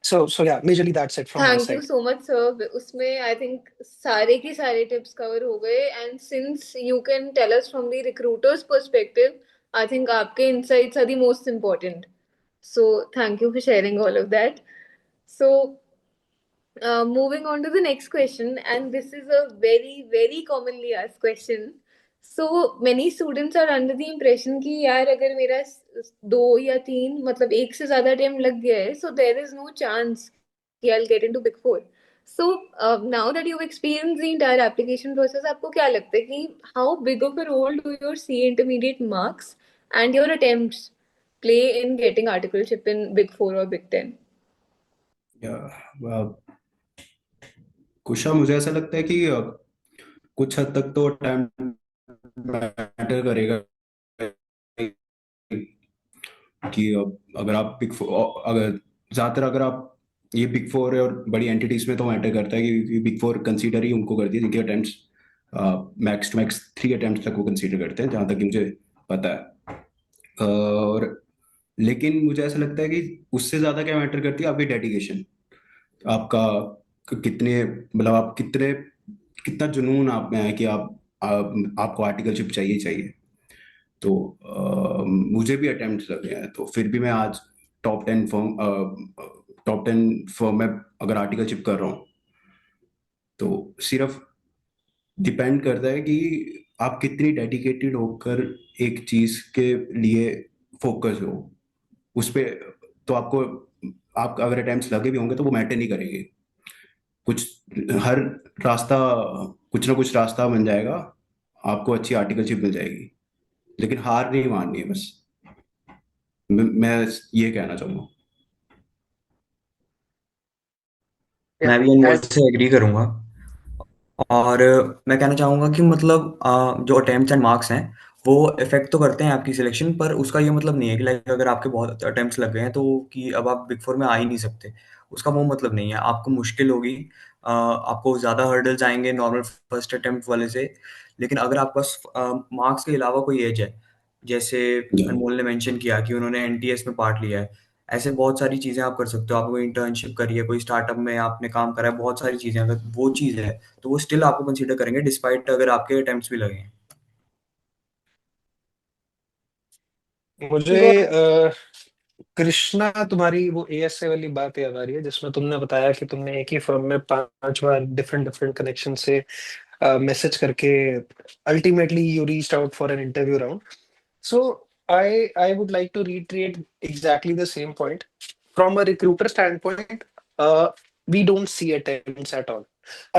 So yeah, majorly that's it from my Thank you side. so much, sir. उसमें I think सारे की सारे tips cover हो गए, and since you can tell us from the recruiter's perspective, I think आपके insights are the most important. So thank you for sharing all of that. So moving on to the next question, and this is a very, very commonly asked question. So many students are under the impression कि यार अगर मेरा 2 या 3 मतलब एक से ज्यादा time लग गया है, so there is no chance कि I'll get into Big Four. So now that you've experienced the entire application process, आपको क्या लगता है कि how big of a role do your CA intermediate marks and your attempts play in getting articleship in Big Four or Big Ten? कुशा, मुझे ऐसा लगता है कि कुछ हद तक तो टाइम मैटर करेगा कि अगर आप अगर ज्यादातर अगर आप ये बिग फोर और बड़ी एंटिटीज में तो मैटर करता है कि बिग फोर कंसीडर ही उनको करती है जिनके attempts max to max 3 attempts तक वो कंसीडर करते हैं, जहां तक कि मुझे पता है। और लेकिन मुझे ऐसा लगता है कि उससे ज्यादा क्या मैटर करती है आपकी डेडिकेशन, आपका कितने मतलब आप कितना जुनून आप में है कि आपको आर्टिकलशिप चाहिए चाहिए। तो मुझे भी अटेम्प्ट लगे हैं, तो फिर भी मैं आज टॉप 10 फर्म में अगर आर्टिकलशिप कर रहा हूँ, तो सिर्फ डिपेंड करता है कि आप कितनी डेडिकेटेड होकर एक चीज के लिए फोकस हो उस पे। तो आप अगर अटेम्प्ट्स लगे भी होंगे तो वो मैटर नहीं करेंगे। कुछ हर रास्ता कुछ ना कुछ रास्ता बन जाएगा, आपको अच्छी आर्टिकलशिप मिल जाएगी, लेकिन हार नहीं माननी है बस। मैं ये कहना चाहूंगा। मैं भी अनमोल As से एग्री करूंगा। और मैं कहना चाहूँगा कि मतलब जो अटेम्प्ट्स एंड मार्क्स हैं वो इफेक्ट तो करते हैं आपकी सिलेक्शन पर। उसका ये मतलब नहीं है कि लाइक अगर आपके बहुत अटेम्प्ट्स लग गए हैं तो कि अब आप बिग फोर में आ ही नहीं सकते। उसका वो मतलब नहीं है। आपको मुश्किल होगी, आपको ज़्यादा हर्डल्स आएंगे नॉर्मल फर्स्ट अटेम्प्ट वाले से। लेकिन अगर आपके पास मार्क्स के अलावा कोई एज है, जैसे अनमोल ने मेंशन किया कि उन्होंने एनटीएस में पार्ट लिया है, ऐसे बहुत सारी चीज़ें आप कर सकते हो। आपने कोई इंटर्नशिप करी है, कोई स्टार्टअप में आपने काम करा है, बहुत सारी चीज़ें, अगर वो चीज़ है तो वो स्टिल आपको कंसीडर करेंगे डिस्पाइट अगर आपके अटेम्प्ट्स भी लगे हैं। मुझे Go कृष्णा, तुम्हारी वो एएसए वाली बात याद आ रही है जिसमें तुमने बताया कि तुमने एक ही फर्म में 5 बार डिफरेंट डिफरेंट कनेक्शन से मैसेज करके ultimately you reached out for an interview round. So I would like to reiterate exactly the same point. From a recruiter standpoint, we don't see attempts at all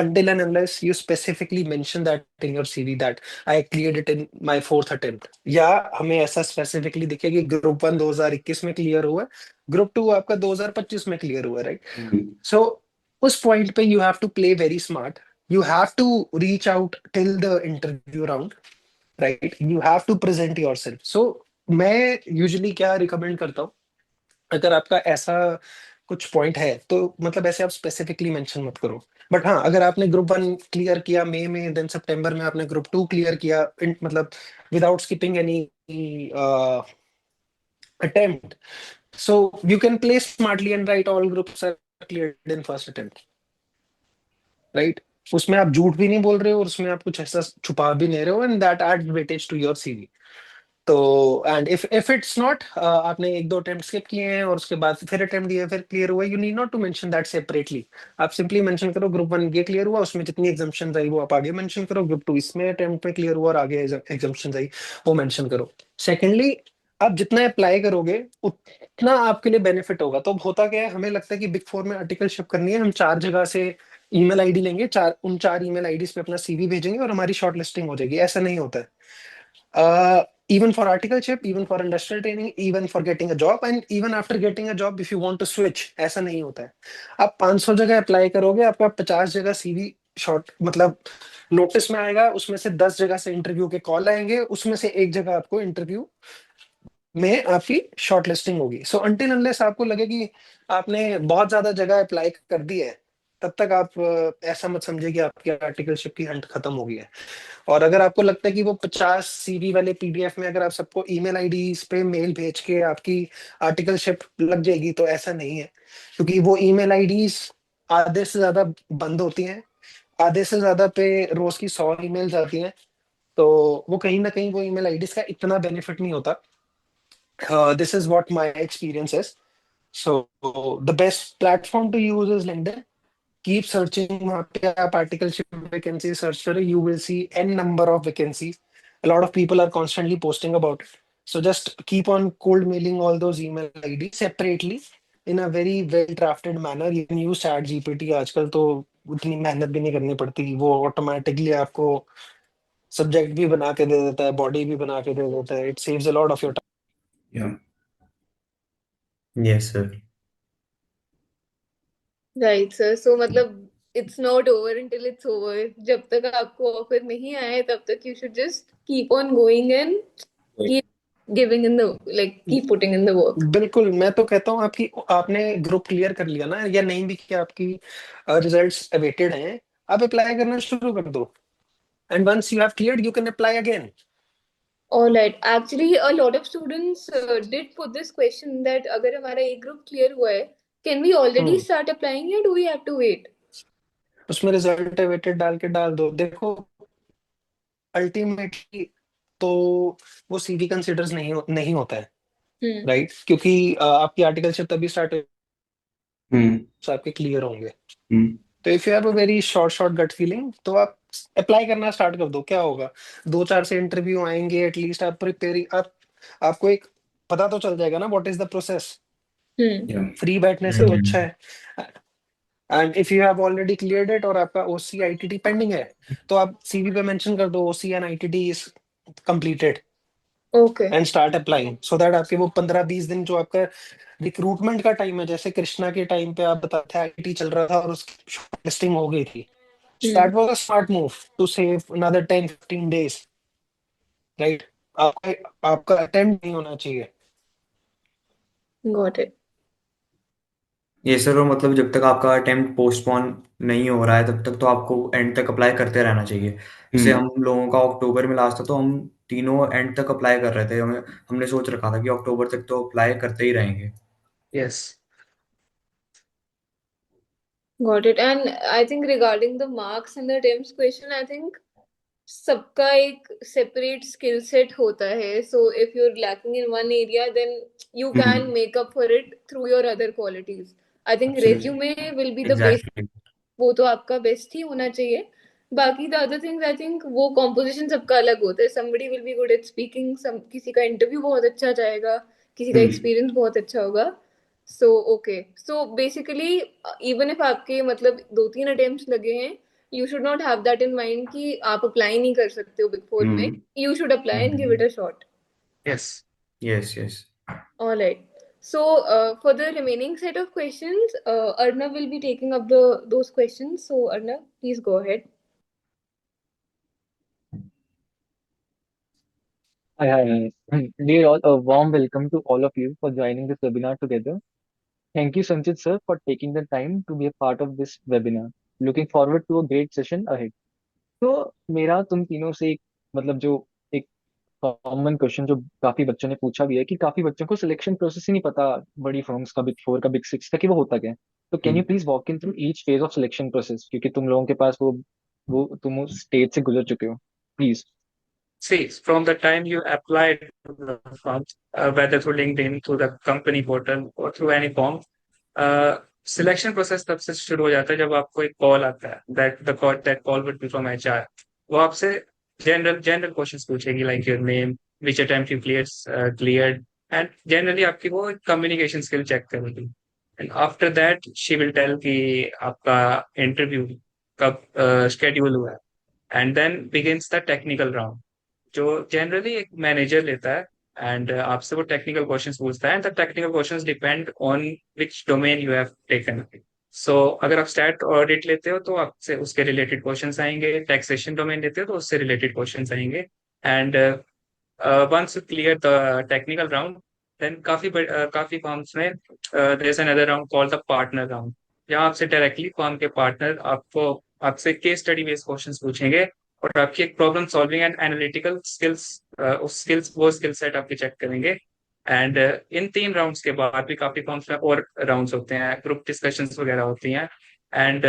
until and unless you specifically mention that in your CV that I cleared it in my 4th attempt. या हमें ऐसा specifically दिखे कि group 1 2021 में clear हुआ है, group 2 आपका 2025 में क्लियर हुआ है, राइट? सो उस पॉइंट पे you have to play very smart. You have to reach out till the interview round, right? You have to present yourself. So मैं यूजुअली क्या रिकमेंड करता हूँ, अगर आपका ऐसा कुछ पॉइंट है तो मतलब ऐसे आप स्पेसिफिकली मेंशन मत करो. बट हाँ, अगर आपने ग्रुप 1 क्लियर किया मई में, देन सितंबर में आपने ग्रुप 2 क्लियर किया, मतलब without skipping any attempt, so you can play smartly and right all groups are cleared in first attempt, right? उसमें आप झूठ भी नहीं बोल रहे हो और उसमें आप कुछ ऐसा छुपा भी नहीं रहे हो, and that add weightage to your CV. तो एंड इफ इट्स नॉट, आपने 1-2 अटेम्प्ट स्किप किए हैं और उसके बाद फिर अटेम्प्ट दिया, फिर क्लियर हुआ, you need not to mention that separately. आप सिंपली मेंशन करो ग्रुप 1 ये क्लियर हुआ, उसमें जितनी एग्जाम्पशन आई वो आप आगे मेंशन करो, ग्रुप 2 इसमें अटेम्प्ट में क्लियर हुआ और आगे एग्जाम्पशन आई वो मेंशन करो. सेकेंडली, आप जितना अप्लाई करोगे उतना आपके लिए बेनिफिट होगा. तो अब होता क्या है, हमें लगता है कि बिग फोर में आर्टिकलशिप करनी है, हम 4 जगह से ईमेल आईडी लेंगे, उन 4 ईमेल आईडीज पे अपना सीवी भेजेंगे और हमारी शॉर्टलिस्टिंग हो जाएगी. ऐसा नहीं होता है. Even for articleship, even for industrial training, even for getting a job, and even after getting a job, if you want to switch, ऐसा नहीं होता है. आप 500 जगह अप्लाई करोगे, आपका 50 जगह सीवी शॉर्ट मतलब नोटिस में आएगा, उसमें से 10 जगह से इंटरव्यू के कॉल आएंगे, उसमें से एक जगह आपको इंटरव्यू में आपकी शॉर्ट लिस्टिंग होगी। सो अनटिल अनलेस आपको लगे कि आपने बहुत ज्यादा जगह अप्लाई कर दी है, तब तक आप ऐसा मत समझिए कि आपकी आर्टिकलशिप की हंट खत्म हो गई है। और अगर आपको लगता है कि वो 50 सीवी वाले पीडीएफ में अगर आप सबको ईमेल आईडीज पे मेल भेज के आपकी आर्टिकलशिप लग जाएगी, तो ऐसा नहीं है। क्योंकि वो ईमेल आईडीज आधे से ज्यादा बंद होती हैं, आधे से ज्यादा पे रोज की 100 ईमेल्स आती हैं। तो वो कहीं ना कहीं वो ईमेल आईडीज का इतना बेनिफिट नहीं होता। This is what my experience is. So the best platform to use is LinkedIn. Keep searching, वहाँ पे आप आर्टिकलशिप वैकेंसी सर्च करो, you will see an number of vacancies. A lot of people are constantly posting about it. So just keep on cold mailing all those email IDs separately in a very well drafted manner. You can use chat GPT आजकल, तो उतनी मेहनत भी नहीं करनी पड़ती, वो automatically आपको सब्जेक्ट भी बना के दे देता है, बॉडी भी बना के दे देता है। It saves a lot of your या yes sir. Right sir. So मतलब it's not over until it's over. जब तक आपको ऑफर नहीं आया है तब तक you should just keep on going and keep giving in the like time. Keep putting in the work. बिल्कुल, मैं तो कहता हूँ आपकी, आपने ग्रुप क्लियर कर लिया ना, या नहीं भी किया, आपकी रिजल्ट्स अवेटेड हैं, आप अप्लाई करना शुरू कर दो। And once you have cleared, you can apply again. All right. Actually, a lot of students did put this question that अगर हमारा एक ग्रुप क्लियर हुआ है, can we already hmm start applying or do we have to wait? उसमें result awaited डाल दो। देखो, ultimately तो वो सीवी कंसिडर्स नहीं होता है, Hmm. राइट? क्योंकि आपकी आर्टिकलशिप तभी स्टार्ट हम्म आपके क्लियर होंगे। हम्म तो if you have a very short gut feeling, तो आप अप्लाई करना स्टार्ट कर दो। क्या होगा, 2-4 से इंटरव्यू आएंगे, एटलीस्ट आप प्रिपेयरिंग, आप आपको एक पता तो चल जाएगा ना what is the process. Hmm. या फ्री बैठने से तो अच्छा है। And if you have already cleared it और आपका ओसी आईटीटी पेंडिंग है, तो आप सीवी पे मेंशन कर दो OC and ITT is completed, Okay. And start applying, so that आपके वो 15-20 दिन जो आपका रिक्रूटमेंट का टाइम है, जैसे कृष्णा के टाइम पे आप बताते थे आईटी चल रहा था और उसकी लिस्टिंग हो गई थी, Hmm. That was a smart move to save another 10-15 days, right? आपका आपका अटेम्प्ट नहीं होना चाहिए। Got it. ये सर, और मतलब जब तक आपका अटेम्प्ट पोस्टपोन नहीं हो रहा है तब तक तो आपको एंड तक अप्लाई करते रहना चाहिए। जैसे हम्म हम लोगों का अक्टूबर में लास्ट था, तो हम तीनों एंड तक अप्लाई कर रहे थे। हमने सोच रखा था कि अक्टूबर तक तो अप्लाई करते ही रहेंगे। Yes. Got it. And I think regarding the marks and the attempts question, I think सबका एक separate skill set होता है. So if you're lacking in one area, then you can make up for it through your other qualities. I think absolutely resume will be the best. Exactly. वो तो आपका best ही होना चाहिए। बाकी the other things I think वो composition सबका अलग होता है। somebody will be good at speaking, some किसी का इंटरव्यू बहुत अच्छा जाएगा, किसी का एक्सपीरियंस बहुत अच्छा होगा। So okay, so basically even if आपके मतलब 2-3 अटेम्प्ट्स लगे हैं, you should not have that in mind कि आप अप्लाई नहीं कर सकते हो बिग फोर में। You should apply and give it a shot. Yes. Yes yes. All right. So, for the remaining set of questions, Arnav will be taking up those questions. So, Arnav, please go ahead. Hi, hi, hi. Dear all, a warm welcome to all of you for joining this webinar together. Thank you, Sanchit sir, for taking the time to be a part of this webinar. Looking forward to a great session ahead. तो मेरा तुम तीनों से एक मतलब जो एक common question जो काफी बच्चों ने पूछा भी है कि काफी बच्चों को सिलेक्शन प्रोसेस ही नहीं पता बड़ी फर्म्स का, बिग फोर का, बिग सिक्स का, कि वो होता क्या है। तो can you please walk in through each phase of selection process, क्योंकि तुम लोगों के पास वो तुम उस स्टेज से गुजर चुके हो, please. See, from the time you apply to the firm, whether through LinkedIn, through the company portal, or through any form, selection process तब से शुरू हो जाता है जब आपको एक कॉल आता है, that call would be from HR. वो आपसे जनरल जनरल क्वेश्चंस पूछेगी, like your name, which attempt you cleared, and generally आपकी वो कम्युनिकेशन स्किल चेक करेगी। And after that she will tell कि आपका इंटरव्यू कब शेड्यूल हुआ है। And then begins the technical round, जो जनरली एक मैनेजर लेता है, एंड आपसे वो टेक्निकल क्वेश्चंस पूछता है, and the technical questions depend on which domain you have taken. So अगर आप स्टैट ऑडिट लेते हो तो आपसे उसके रिलेटेड क्वेश्चंस आएंगे, टैक्सेशन डोमेन लेते हो तो उससे रिलेटेड क्वेश्चंस आएंगे, and once you clear the technical round, then काफी फॉर्म्स में there is another round called the partner round. यहाँ आपसे डायरेक्टली फॉर्म के पार्टनर आपसे केस स्टडी बेस्ड क्वेश्चंस पूछेंगे और आपकी एक problem solving and analytical skills वो स्किल सेट आपके चेक करेंगे। एंड इन 3 राउंड्स के बाद भी काफी फॉर्म्स में और राउंड्स होते हैं, ग्रुप डिस्कशंस वगैरह होती हैं। एंड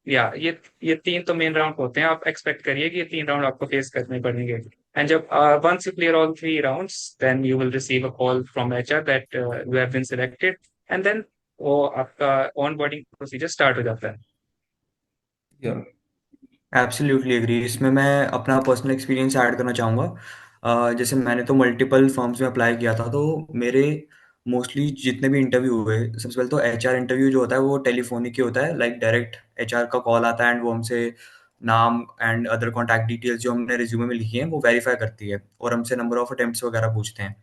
या ये 3 तो मेन राउंड होते हैं, आप एक्सपेक्ट करिए कि ये 3 राउंड आपको फेस करने पड़ेंगे। एंड जब once you clear all 3 rounds, then you will receive a call from HR that you have been selected, and then वो आपका onboarding procedure start हो जाता है। Yeah. Absolutely agree. इसमें मैं अपना पर्सनल एक्सपीरियंस ऐड करना चाहूँगा। जैसे मैंने तो मल्टीपल फर्म्स में अप्लाई किया था, तो मेरे मोस्टली जितने भी इंटरव्यू हुए, सबसे पहले तो एचआर इंटरव्यू जो होता है वो टेलीफोनिक ही होता है। लाइक डायरेक्ट एचआर का कॉल आता है एंड वो हमसे नाम एंड अदर कॉन्टैक्ट डिटेल्स जो हमने रिज्यूमे में लिखी हैं वो वेरीफाई करती है और हमसे नंबर ऑफ अटेम्प्ट्स वगैरह पूछते हैं।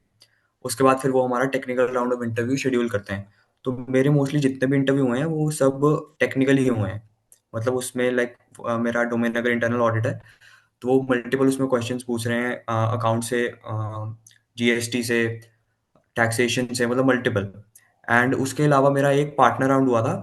उसके बाद फिर वो हमारा technical round of interview schedule करते हैं। तो मेरे मोस्टली जितने भी इंटरव्यू हुए हैं वो सब टेक्निकल ही हुए हैं। मतलब उसमें लाइक मेरा डोमेन अगर इंटरनल ऑडिट है तो वो मल्टीपल उसमें क्वेश्चंस पूछ रहे हैं अकाउंट से, जीएसटी से, टैक्सेशन से, मतलब मल्टीपल। एंड उसके अलावा मेरा एक पार्टनर राउंड हुआ था,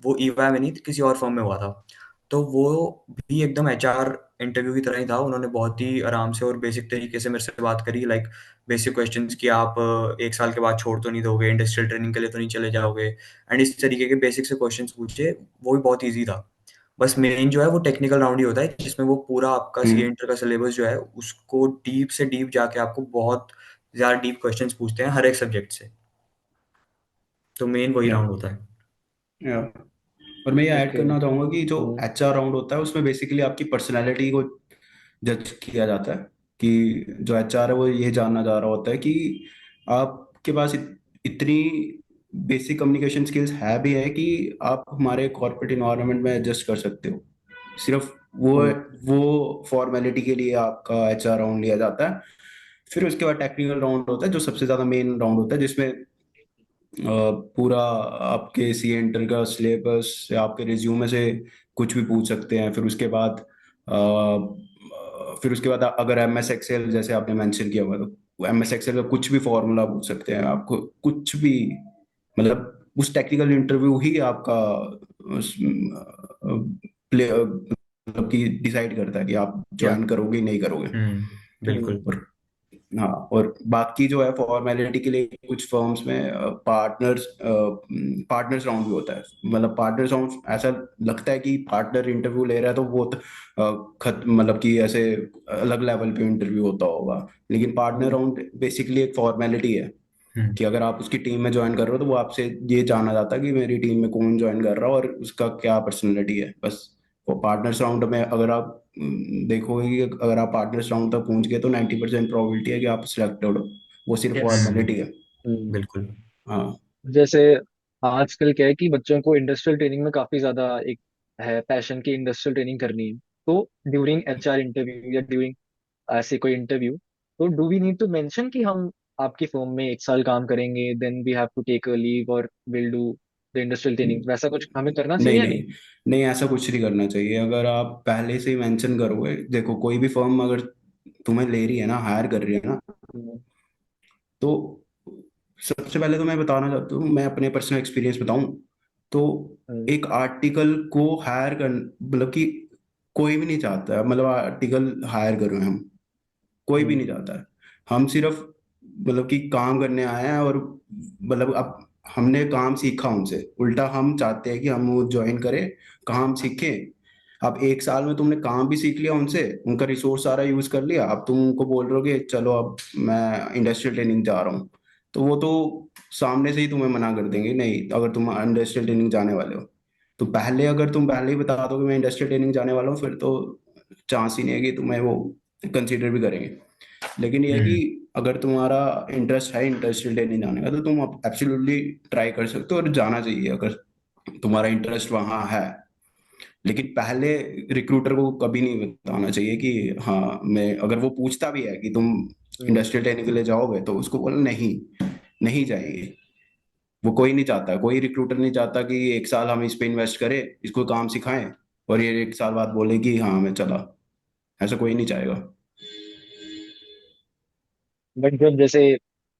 वो ईवाई में नहीं किसी और फर्म में हुआ था। तो वो भी एकदम एचआर इंटरव्यू की तरह ही था। उन्होंने बहुत ही आराम से और बेसिक तरीके से मेरे से बात करी, लाइक बेसिक क्वेश्चंस कि आप 1 साल के बाद छोड़ तो नहीं दोगे, इंडस्ट्रियल ट्रेनिंग के लिए तो नहीं चले जाओगे, एंड इस तरीके के बेसिक से क्वेश्चंस पूछे। वो भी बहुत ईजी था। बस मेन जो है वो टेक्निकल राउंड ही होता है जिसमें वो पूरा आपका सी इंटर का सिलेबस जो है उसको डीप से डीप जाके आपको बहुत ज्यादा डीप क्वेश्चंस पूछते हैं हर एक सब्जेक्ट से। तो मेन वही Yeah. राउंड होता है। Yeah. और मैं ये ऐड Okay. करना चाहूंगा कि जो एचआर राउंड होता है उसमें बेसिकली आपकी पर्सनैलिटी को जज किया जाता है। कि जो एचआर है वो ये जानना चाह रहा होता है कि आपके पास इतनी बेसिक कम्युनिकेशन स्किल्स है भी है कि आप हमारे कॉर्पोरेट इन्वायरमेंट में एडजस्ट कर सकते हो। सिर्फ वो फॉर्मेलिटी के लिए आपका एचआर राउंड लिया जाता है। फिर उसके बाद टेक्निकल राउंड होता है जो सबसे ज्यादा मेन राउंड होता है, जिसमें पूरा आपके सी एंटर का सिलेबस या आपके रिज्यूमे से कुछ भी पूछ सकते हैं। फिर उसके बाद अगर एम एस एक्सेल जैसे आपने मेंशन किया हुआ तो एम एस एक्सेल का कुछ भी फॉर्मूला पूछ सकते हैं आपको, कुछ भी। मतलब उस टेक्निकल इंटरव्यू ही आपका प्ले मतलब कि डिसाइड करता है कि आप ज्वाइन करोगे नहीं करोगे। बिल्कुल। और हाँ, और बाकी जो है फॉर्मेलिटी के लिए कुछ फर्म्स में पार्टनर्स राउंड भी होता है। मतलब पार्टनर्स राउंड ऐसा लगता है कि पार्टनर इंटरव्यू ले रहा है तो वो मतलब कि ऐसे अलग लेवल पे इंटरव्यू होता होगा, लेकिन पार्टनर राउंड बेसिकली एक फॉर्मेलिटी है कि अगर आप उसकी टीम में ज्वाइन कर रहे हो तो वो आपसे ये जानना चाहता है कि मेरी टीम में कौन ज्वाइन कर रहा है और उसका क्या पर्सनैलिटी है। बस वो पार्टनर्स राउंड में अगर आप देखोगे कि अगर आप पार्टनर्स राउंड तक पहुंच गए तो 90% प्रोबेबिलिटी है कि आप सिलेक्टेड हो। वो सिर्फ Yes. फॉर्मेलिटी है। बिल्कुल। हाँ। जैसे आजकल क्या है कि बच्चों को इंडस्ट्रियल ट्रेनिंग में काफी ज्यादा एक है पैशन की इंडस्ट्रियल ट्रेनिंग करनी है। तो ड्यूरिंग एचआर इंटरव्यू या ड्यूरिंग ऐसे कोई इंटरव्यू, तो do we need to mention कि हम आपकी फर्म में 1 साल काम करेंगे, then we have to take a leave और will do the industrial training, वैसा कुछ हमें करना चाहिए नहीं या नहीं नहीं? नहीं, ऐसा कुछ नहीं करना चाहिए। अगर आप पहले से ही मेंशन करोगे, देखो कोई भी फर्म अगर तुम्हें ले रही है ना, हायर कर रही है ना, हम्म, तो सबसे पहले तो मैं बताना चाहता हूँ, मैं अपने पर्सनल एक्सपीरियंस बताऊं तो हम्म, एक आर्टिकल को हायर कर मतलब कि कोई भी नहीं चाहता है, मतलब आर्टिकल हायर करें हम, कोई भी हम्म, नहीं चाहता है। हम सिर्फ मतलब कि काम करने आए हैं और मतलब अब हमने काम सीखा उनसे, उल्टा हम चाहते हैं कि हम वो ज्वाइन करें, काम सीखें। अब 1 साल में तुमने काम भी सीख लिया उनसे, उनका रिसोर्स सारा यूज कर लिया, अब तुम उनको बोल रहे हो कि चलो अब मैं इंडस्ट्रियल ट्रेनिंग जा रहा हूँ, तो वो तो सामने से ही तुम्हें मना कर देंगे नहीं अगर तुम इंडस्ट्रियल ट्रेनिंग जाने वाले हो। तो पहले अगर तुम पहले ही बता दो कि मैं इंडस्ट्रियल ट्रेनिंग जाने वाला हूँ, फिर तो चांस ही नहीं है कि तुम्हें वो कंसिडर भी करेंगे। लेकिन ये है कि अगर तुम्हारा इंटरेस्ट है इंडस्ट्रियल ट्रेनिंग जाने का तो तुम एब्सोल्युटली ट्राई कर सकते हो और जाना चाहिए अगर तुम्हारा इंटरेस्ट वहाँ है। लेकिन पहले रिक्रूटर को कभी नहीं बताना चाहिए कि हाँ मैं, अगर वो पूछता भी है कि तुम हम्म, इंडस्ट्रियल ट्रेनिंग के लिए जाओगे तो उसको बोलना नहीं, नहीं जाइए। वो कोई नहीं चाहता, कोई रिक्रूटर नहीं चाहता कि 1 साल हम इस पे इन्वेस्ट करें, इसको काम सिखाएं और ये 1 साल बाद बोले कि हाँ मैं चला। ऐसा कोई नहीं चाहेगा। बट जब जैसे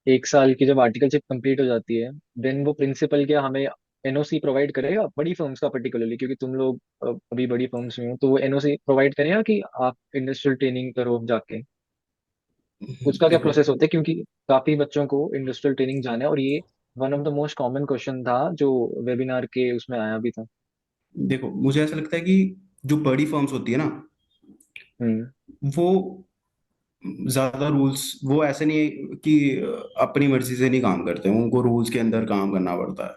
1 साल की जब आर्टिकलशिप कंप्लीट हो जाती है, देन वो प्रिंसिपल क्या हमें एनओसी प्रोवाइड करेगा बड़ी फर्म्स का पर्टिकुलरली, क्योंकि तुम लोग अभी बड़ी फर्म्स में हो, तो वो एनओसी प्रोवाइड करेगा कि आप इंडस्ट्रियल ट्रेनिंग करो जाके? उसका क्या देखो प्रोसेस होता है, क्योंकि काफी बच्चों को इंडस्ट्रियल ट्रेनिंग जाना है, और ये one of the most common question था जो वेबिनार के उसमें आया भी था। देखो मुझे ऐसा लगता है कि जो बड़ी फर्म्स होती है ना, हम्म। वो ज्यादा रूल्स, वो ऐसे नहीं है कि अपनी मर्जी से नहीं काम करते, उनको रूल्स के अंदर काम करना पड़ता है।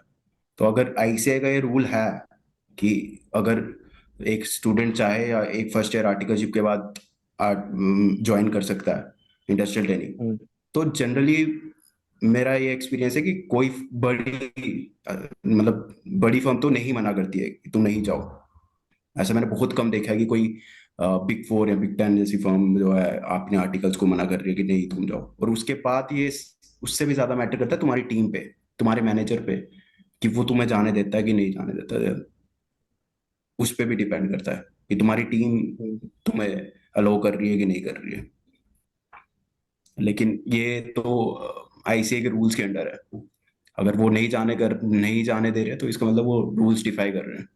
तो अगर आईसीआई का ये रूल है कि अगर एक स्टूडेंट चाहे या एक फर्स्ट ईयर आर्टिकलशिप के बाद ज्वाइन कर सकता है इंडस्ट्रियल ट्रेनिंग, हम्म। तो जनरली मेरा ये एक्सपीरियंस है कि कोई मतलब बड़ी फर्म तो नहीं मना करती है कि तुम नहीं जाओ। ऐसा मैंने बहुत कम देखा है कि कोई बिग फोर या बिग टेन जैसी फर्म जो है अपने आर्टिकल्स को मना कर रही है कि नहीं तुम जाओ। और उसके बाद ये उससे भी ज्यादा मैटर करता है तुम्हारी टीम पे, तुम्हारे मैनेजर पे, कि वो तुम्हें जाने देता है कि नहीं जाने देता है। उस पे भी डिपेंड करता है कि तुम्हारी टीम हम्म। तुम्हें अलाउ कर रही है कि नहीं कर रही है। लेकिन ये तो आईसीए के रूल्स के अंडर है। अगर वो नहीं जाने दे रहे तो इसका मतलब वो रूल्स डिफाई कर रहे हैं।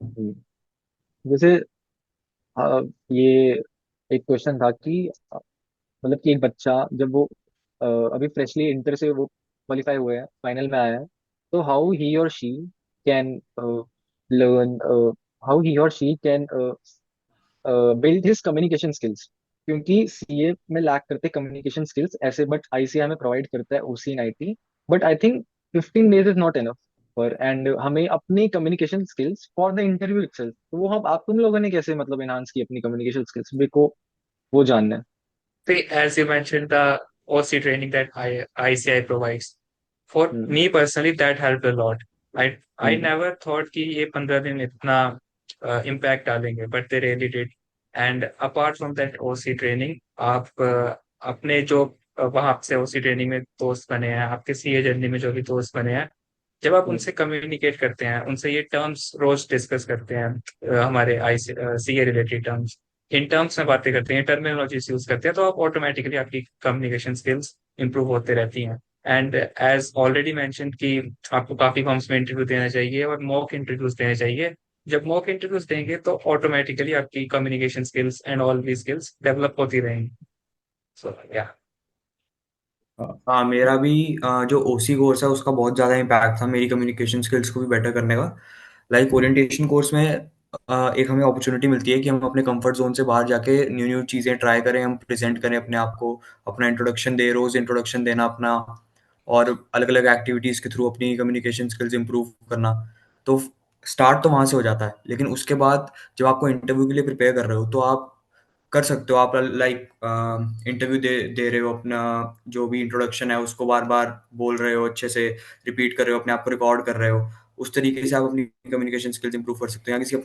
हम्म। जैसे ये एक क्वेश्चन था कि मतलब कि एक बच्चा जब वो अभी फ्रेशली इंटर से वो क्वालिफाई हुए हैं, फाइनल में आया है, तो हाउ ही और she can learn, how he और she can build his communication skills, क्योंकि सीए में लैक करते कम्युनिकेशन स्किल्स ऐसे, बट आईसीआई में प्रोवाइड करता है OC and IT. But I think 15 days is not enough पर, एंड हमें अपनी communication skills for the interview itself, तो वो हम आप तुम लोगों ने कैसे मतलब एनहांस की अपनी कम्युनिकेशन स्किल्स, मेरे को वो जानना है। See, as you mentioned, the OC training that ICI provides. For hmm. me personally, that helped a lot. I hmm. never thought कि ये 15 दिन इतना impact डालेंगे, but they really did. And apart from that OC training, आप अपने जो वहाँ से OC training में दोस्त बने हैं, आपके सीए जर्नी में जो भी दोस्त बने हैं, जब आप हम्म। उनसे कम्युनिकेट करते हैं, उनसे ये टर्म्स रोज डिस्कस करते हैं, हमारे आई सीए रिलेटेड टर्म्स, इन टर्म्स में बातें करते हैं, टर्मिनोलॉजीज यूज करते हैं, तो आप ऑटोमेटिकली आपकी कम्युनिकेशन स्किल्स इंप्रूव होते रहती हैं। एंड एज ऑलरेडी मेंशन कि आपको काफी फॉर्म्स में इंटरव्यू देना चाहिए और मॉक इंटरव्यूज देने चाहिए। जब मॉक इंटरव्यूज देंगे तो ऑटोमेटिकली आपकी communication skills and all the skills develop होती रहेंगी। सो या। हाँ, मेरा भी जो ओसी कोर्स है उसका बहुत ज़्यादा इम्पैक्ट था मेरी कम्युनिकेशन स्किल्स को भी बेटर करने का। लाइक ओरिएंटेशन कोर्स में एक हमें अपॉर्चुनिटी मिलती है कि हम अपने कंफर्ट जोन से बाहर जाके न्यू न्यू चीज़ें ट्राई करें, हम प्रेजेंट करें अपने आप को, अपना इंट्रोडक्शन दे, रोज़ इंट्रोडक्शन देना अपना, और अलग अलग एक्टिविटीज़ के थ्रू अपनी कम्युनिकेशन स्किल्स इंप्रूव करना। तो स्टार्ट तो वहाँ से हो जाता है, लेकिन उसके बाद जब आपको इंटरव्यू के लिए प्रिपेयर कर रहे हो तो आप कर सकते हो, आप लाइक इंटरव्यू दे रहे हो, अपना जो भी इंट्रोडक्शन है उसको बार बार बोल रहे हो, अच्छे से रिपीट कर रहे हो, अपने आप को रिकॉर्ड कर रहे हो। उस तरीके से आप अपनी कम्युनिकेशन स्किल्स इंप्रूव कर सकते हो। या किसी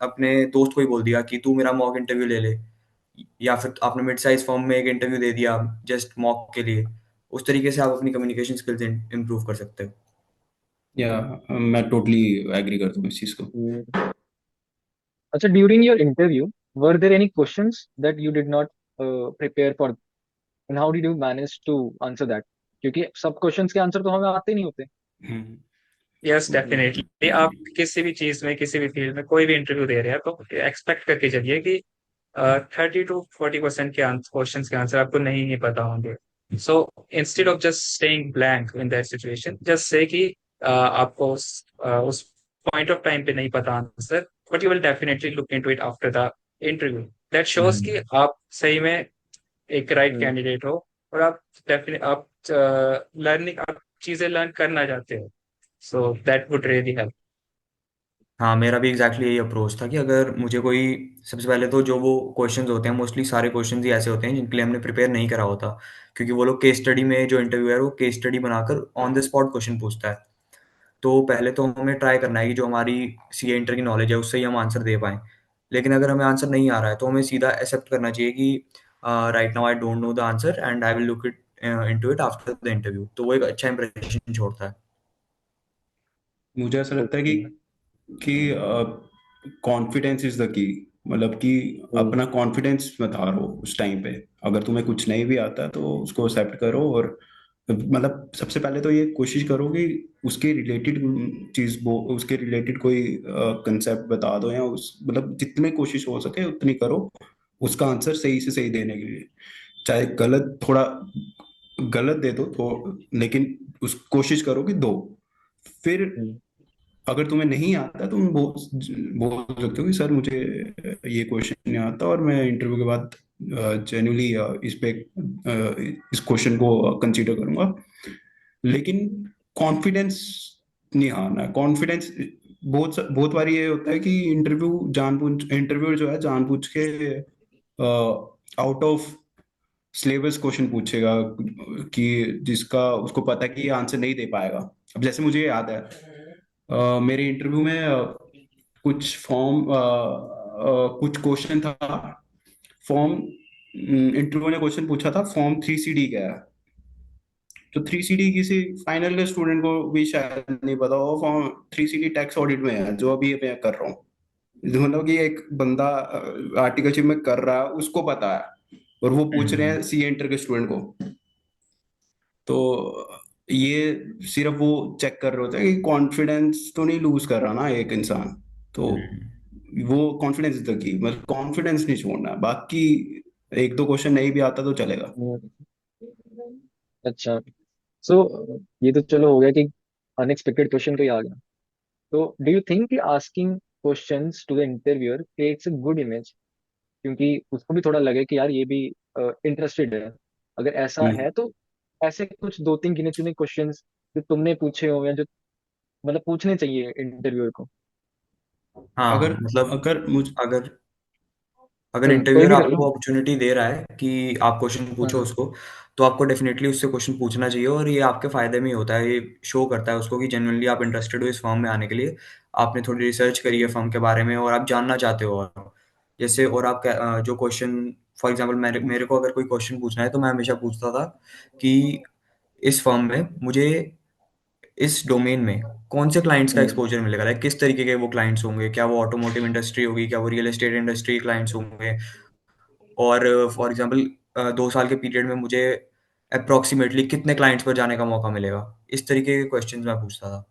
अपने दोस्त को ही बोल दिया कि तू मेरा मॉक इंटरव्यू ले ले, या फिर आपने मिड साइज फॉर्म में एक इंटरव्यू दे दिया जस्ट मॉक के लिए। उस तरीके से आप अपनी कम्युनिकेशन स्किल्स इंप्रूव कर सकते हो। या मैं टोटली एग्री करता हूँ इस चीज को। हम्म। अच्छा, during your interview, were there any questions that you did not prepare for, and how did you manage to answer that, क्योंकि सब क्वेश्चंस के आंसर तो हमें आते नहीं होते। हम्म। यस डेफिनेटली, आप किसी भी चीज में, किसी भी फील्ड में कोई भी इंटरव्यू दे रहे हैं तो एक्सपेक्ट करके चलिए कि 30 to 40% के क्वेश्चन के आंसर आपको नहीं ही पता होंगे। So instead of just staying blank in that situation, just say कि आपको उस पॉइंट ऑफ टाइम पे नहीं पता answer, but you will definitely look into it after the interview. That shows कि हम्म। आप सही में एक राइट हम्म। कैंडिडेट हो, और आप डेफिनेट आप लर्निंग, आप चीजें लर्न करना चाहते हो। So that would really help. हाँ, मेरा भी एग्जैक्टली यही अप्रोच था कि अगर मुझे कोई, सबसे पहले तो जो वो क्वेश्चंस होते हैं, मोस्टली सारे क्वेश्चंस ही ऐसे होते हैं जिनके लिए हमने प्रिपेयर नहीं करा होता, क्योंकि वो लोग केस स्टडी में, जो इंटरव्यूअर है वो केस स्टडी बनाकर ऑन द स्पॉट क्वेश्चन पूछता है। तो पहले तो हमें ट्राई करना है कि जो हमारी सीए इंटर की नॉलेज है उससे ही हम आंसर दे पाएँ। लेकिन अगर हमें आंसर नहीं आ रहा है तो हमें सीधा एक्सेप्ट करना चाहिए कि right now I don't know the answer and I will look into it after the interview. तो वो एक अच्छा इंप्रेशन छोड़ता है। मुझे ऐसा लगता है ओके। कि कॉन्फिडेंस इज द की। मतलब कि अपना कॉन्फिडेंस मत हारो उस टाइम पे। अगर तुम्हें कुछ नहीं भी आता तो उसको एक्सेप्ट करो, और मतलब सबसे पहले तो ये कोशिश करो कि उसके रिलेटेड चीज वो उसके रिलेटेड कोई कंसेप्ट बता दो, या उस मतलब जितनी कोशिश हो सके उतनी करो उसका आंसर सही से सही देने के लिए। चाहे गलत, थोड़ा गलत दे दो तो, लेकिन उस कोशिश करो कि दो। फिर अगर तुम्हें नहीं आता तो तुम बोल सकते हो कि सर मुझे ये क्वेश्चन नहीं आता, और मैं इंटरव्यू के बाद जेन्युइनली इस पे इस क्वेश्चन को कंसीडर करूंगा। लेकिन कॉन्फिडेंस नहीं हारना। कॉन्फिडेंस बहुत बहुत बार ये होता है कि इंटरव्यू जो है जानबूझ के आउट ऑफ सिलेबस क्वेश्चन पूछेगा, कि जिसका उसको पता है कि ये आंसर नहीं दे पाएगा। अब जैसे मुझे याद है, मेरे इंटरव्यू में कुछ फॉर्म कुछ क्वेश्चन था। फॉर्म इंटरव्यू ने क्वेश्चन पूछा था, फॉर्म 3CD क्या है। तो 3CD किसी फाइनल ईयर स्टूडेंट को भी शायद नहीं पता हो। फॉर्म 3CD टैक्स ऑडिट में है, जो अभी मैं कर रहा हूँ। मतलब कि एक बंदा आर्टिकलशिप में कर रहा है, उसको पता है, और वो पूछ रहे हैं सी इंटर के स्टूडेंट को। तो ये सिर्फ वो चेक कर रहे होते हैं कि कॉन्फिडेंस तो नहीं लूज कर रहा ना एक इंसान। तो वो कॉन्फिडेंस इज द की, मतलब कॉन्फिडेंस नहीं छोड़ना। बाकी एक दो क्वेश्चन नहीं भी आता तो चलेगा। अच्छा, सो ये तो चलो हो गया कि अनएक्सपेक्टेड क्वेश्चन कोई आ गया। तो डू यू थिंक कि asking questions to the interviewer creates a good image, क्योंकि उसको भी थोड़ा लगे कि यार ये भी इंटरेस्टेड है। अगर ऐसा हम्म। है तो ऐसे कुछ दो तीन गिने चुने क्वेश्चंस जो तुमने पूछे हो, या जो मतलब पूछने चाहिए इंटरव्यूअर को। अगर हाँ मतलब अगर मुझ अगर अगर कोई इंटरव्यूअर भी कर लो। आपको अपॉर्चुनिटी दे रहा है कि आप क्वेश्चन पूछो हाँ। उसको, तो आपको डेफिनेटली उससे क्वेश्चन पूछना चाहिए, और ये आपके फायदे में ही होता है। ये शो करता है उसको कि जेन्युइनली आप इंटरेस्टेड हो इस फर्म में आने के लिए। आपने थोड़ी रिसर्च करी है फर्म के बारे में, और आप जानना चाहते हो। और जैसे और आप जो क्वेश्चन, फॉर एग्जांपल मेरे मेरे को अगर कोई क्वेश्चन पूछना है तो मैं हमेशा पूछता था कि इस फर्म में मुझे इस डोमेन में कौन से क्लाइंट्स का हम्म। एक्सपोजर मिलेगा, लाइक किस तरीके के वो क्लाइंट्स होंगे, क्या वो ऑटोमोटिव इंडस्ट्री होगी, क्या वो रियल एस्टेट इंडस्ट्री क्लाइंट्स होंगे, और फॉर एग्जांपल 2 साल के पीरियड में मुझे अप्रोक्सीमेटली कितने क्लाइंट्स पर जाने का मौका मिलेगा। इस तरीके के क्वेश्चंस मैं पूछता था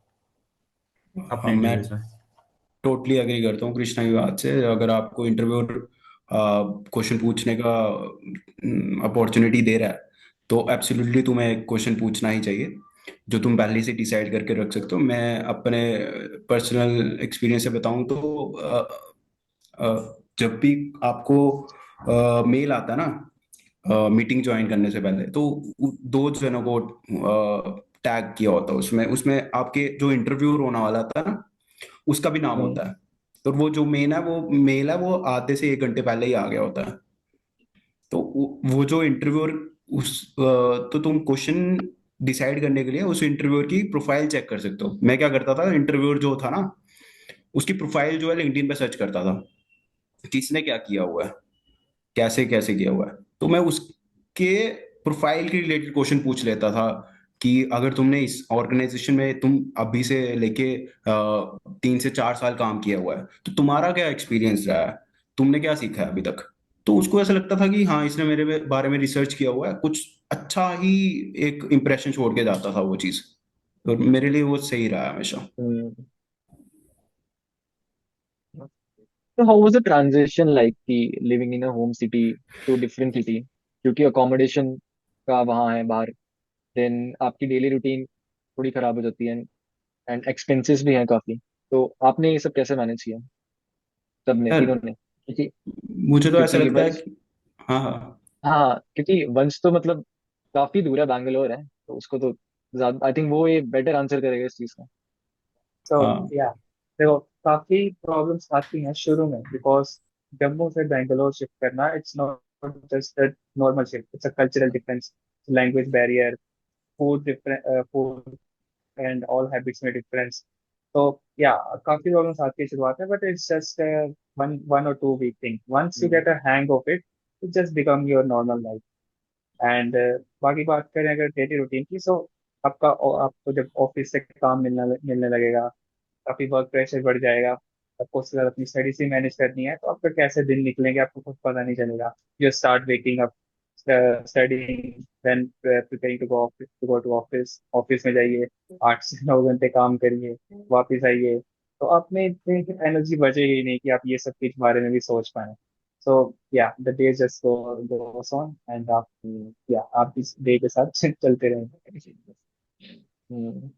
अपने हाँ, मैं इंटरव्यूज में। टोटली एग्री करता हूँ कृष्णा की बात से। अगर आपको इंटरव्यूअर क्वेश्चन पूछने का अपॉर्चुनिटी दे रहा है, तो एब्सोल्युटली तुम्हें एक क्वेश्चन पूछना ही चाहिए, जो तुम पहले से डिसाइड करके रख सकते हो। मैं अपने पर्सनल एक्सपीरियंस से बताऊं तो जब भी आपको मेल आता है ना मीटिंग ज्वाइन करने से पहले, तो दो जनों को टैग किया होता है उसमें। उसमें आपके जो इंटरव्यूअर होने वाला था ना, उसका भी नाम हम्म। होता है। तो वो जो मेल है वो आधे से 1 घंटे पहले ही आ गया होता है। तो वो जो इंटरव्यूअर तो तुम क्वेश्चन डिसाइड करने के लिए उस इंटरव्यूअर की प्रोफाइल चेक कर सकते हो। मैं क्या करता था, इंटरव्यूअर जो था ना, उसकी प्रोफाइल जो है लिंक्डइन पे सर्च करता था, किसने क्या किया हुआ है, कैसे कैसे किया हुआ है। तो मैं उसके प्रोफाइल के रिलेटेड क्वेश्चन पूछ लेता था, कि अगर तुमने इस ऑर्गेनाइजेशन में तुम अभी से लेके 3 से 4 साल काम किया हुआ है, तो तुम्हारा क्या एक्सपीरियंस रहा है, तुमने क्या सीखा है अभी तक। तो उसको ऐसा लगता था कि हाँ, इसने मेरे बारे में रिसर्च किया हुआ है, कुछ अच्छा ही एक इम्प्रेशन छोड़ के जाता था वो चीज। तो मेरे लिए वो सही रहा है हमेशा। हम्म। तो how was the transition like कि living in a home city to different city, क्योंकि अकोमोडेशन का वहाँ है बाहर, देन आपकी डेली रूटीन थोड़ी खराब हो जाती है, एंड एक्सपेंसेस भी हैं काफी। तो आपने ये सब कैसे मैनेज किया, सबने यार, तीनों ने? क्योंकि मुझे तो ऐसा क्योंकि लगता है वंश, कि हाँ, हाँ, हाँ क्योंकि वंश तो मतलब काफी दूर है, बैंगलोर है, तो उसको तो ज्यादा आई थिंक वो ये बेटर आंसर करेगा इस चीज का। सो हाँ। या देखो, काफी प्रॉब्लम्स आती हैं शुरू में, बिकॉज जम्मू से बैंगलोर शिफ्ट करना, it's not just a normal shift, it's a cultural difference, language barrier, food different, food and all habits में डिफरेंस। तो या काफी प्रॉब्लम्स आती है शुरुआत में, but it's just one one और two week thing, once you get a hang of it, it just become your normal life. And बाकी बात करें अगर डेली रूटीन की, सो आपको जब ऑफिस से काम मिलने मिलने लगेगा, काफी वर्क प्रेशर बढ़ जाएगा, आपको उसके बाद अपनी स्टडीज भी मैनेज करनी है, तो आपका कैसे दिन निकलेंगे आपको कुछ पता नहीं चलेगा। You start waking up, studying, then preparing to office, office में जाइए, 8 से 9 घंटे काम करिए, वापस आइए, तो आप में इतनी एनर्जी बचेगी ही नहीं कि आप ये सब के बारे में भी सोच पाए। सो या the day just goes on, and आप या आप इस डे के साथ चलते रहेंगे। हम्म,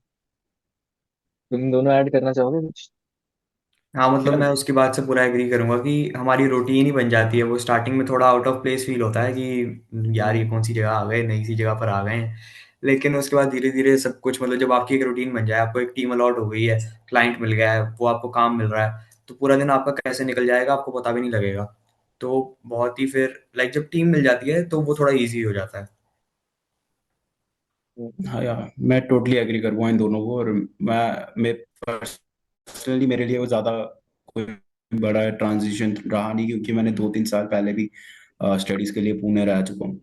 तुम दोनों ऐड करना चाहोगे कुछ? हाँ मतलब यार मैं उसकी बात से पूरा एग्री करूंगा कि हमारी रूटीन ही बन जाती है। वो स्टार्टिंग में थोड़ा आउट ऑफ प्लेस फील होता है कि यार ये हम्म, कौन सी जगह आ गए, नई सी जगह पर आ गए हैं। लेकिन उसके बाद धीरे धीरे सब कुछ मतलब जब आपकी एक रूटीन बन जाए, आपको एक टीम अलॉट हो गई है, क्लाइंट मिल गया है, वो आपको काम मिल रहा है, तो पूरा दिन आपका कैसे निकल जाएगा आपको पता भी नहीं लगेगा। तो बहुत ही फिर लाइक जब टीम मिल जाती है तो वो थोड़ा ईजी हो जाता है। हम्म, हाँ यार, मैं टोटली एग्री करूँगा इन दोनों को। और मैं पर्सनली मेरे लिए वो ज़्यादा कोई बड़ा ट्रांजिशन रहा नहीं, क्योंकि मैंने 2-3 साल पहले भी स्टडीज़ के लिए पुणे रह चुका हूँ।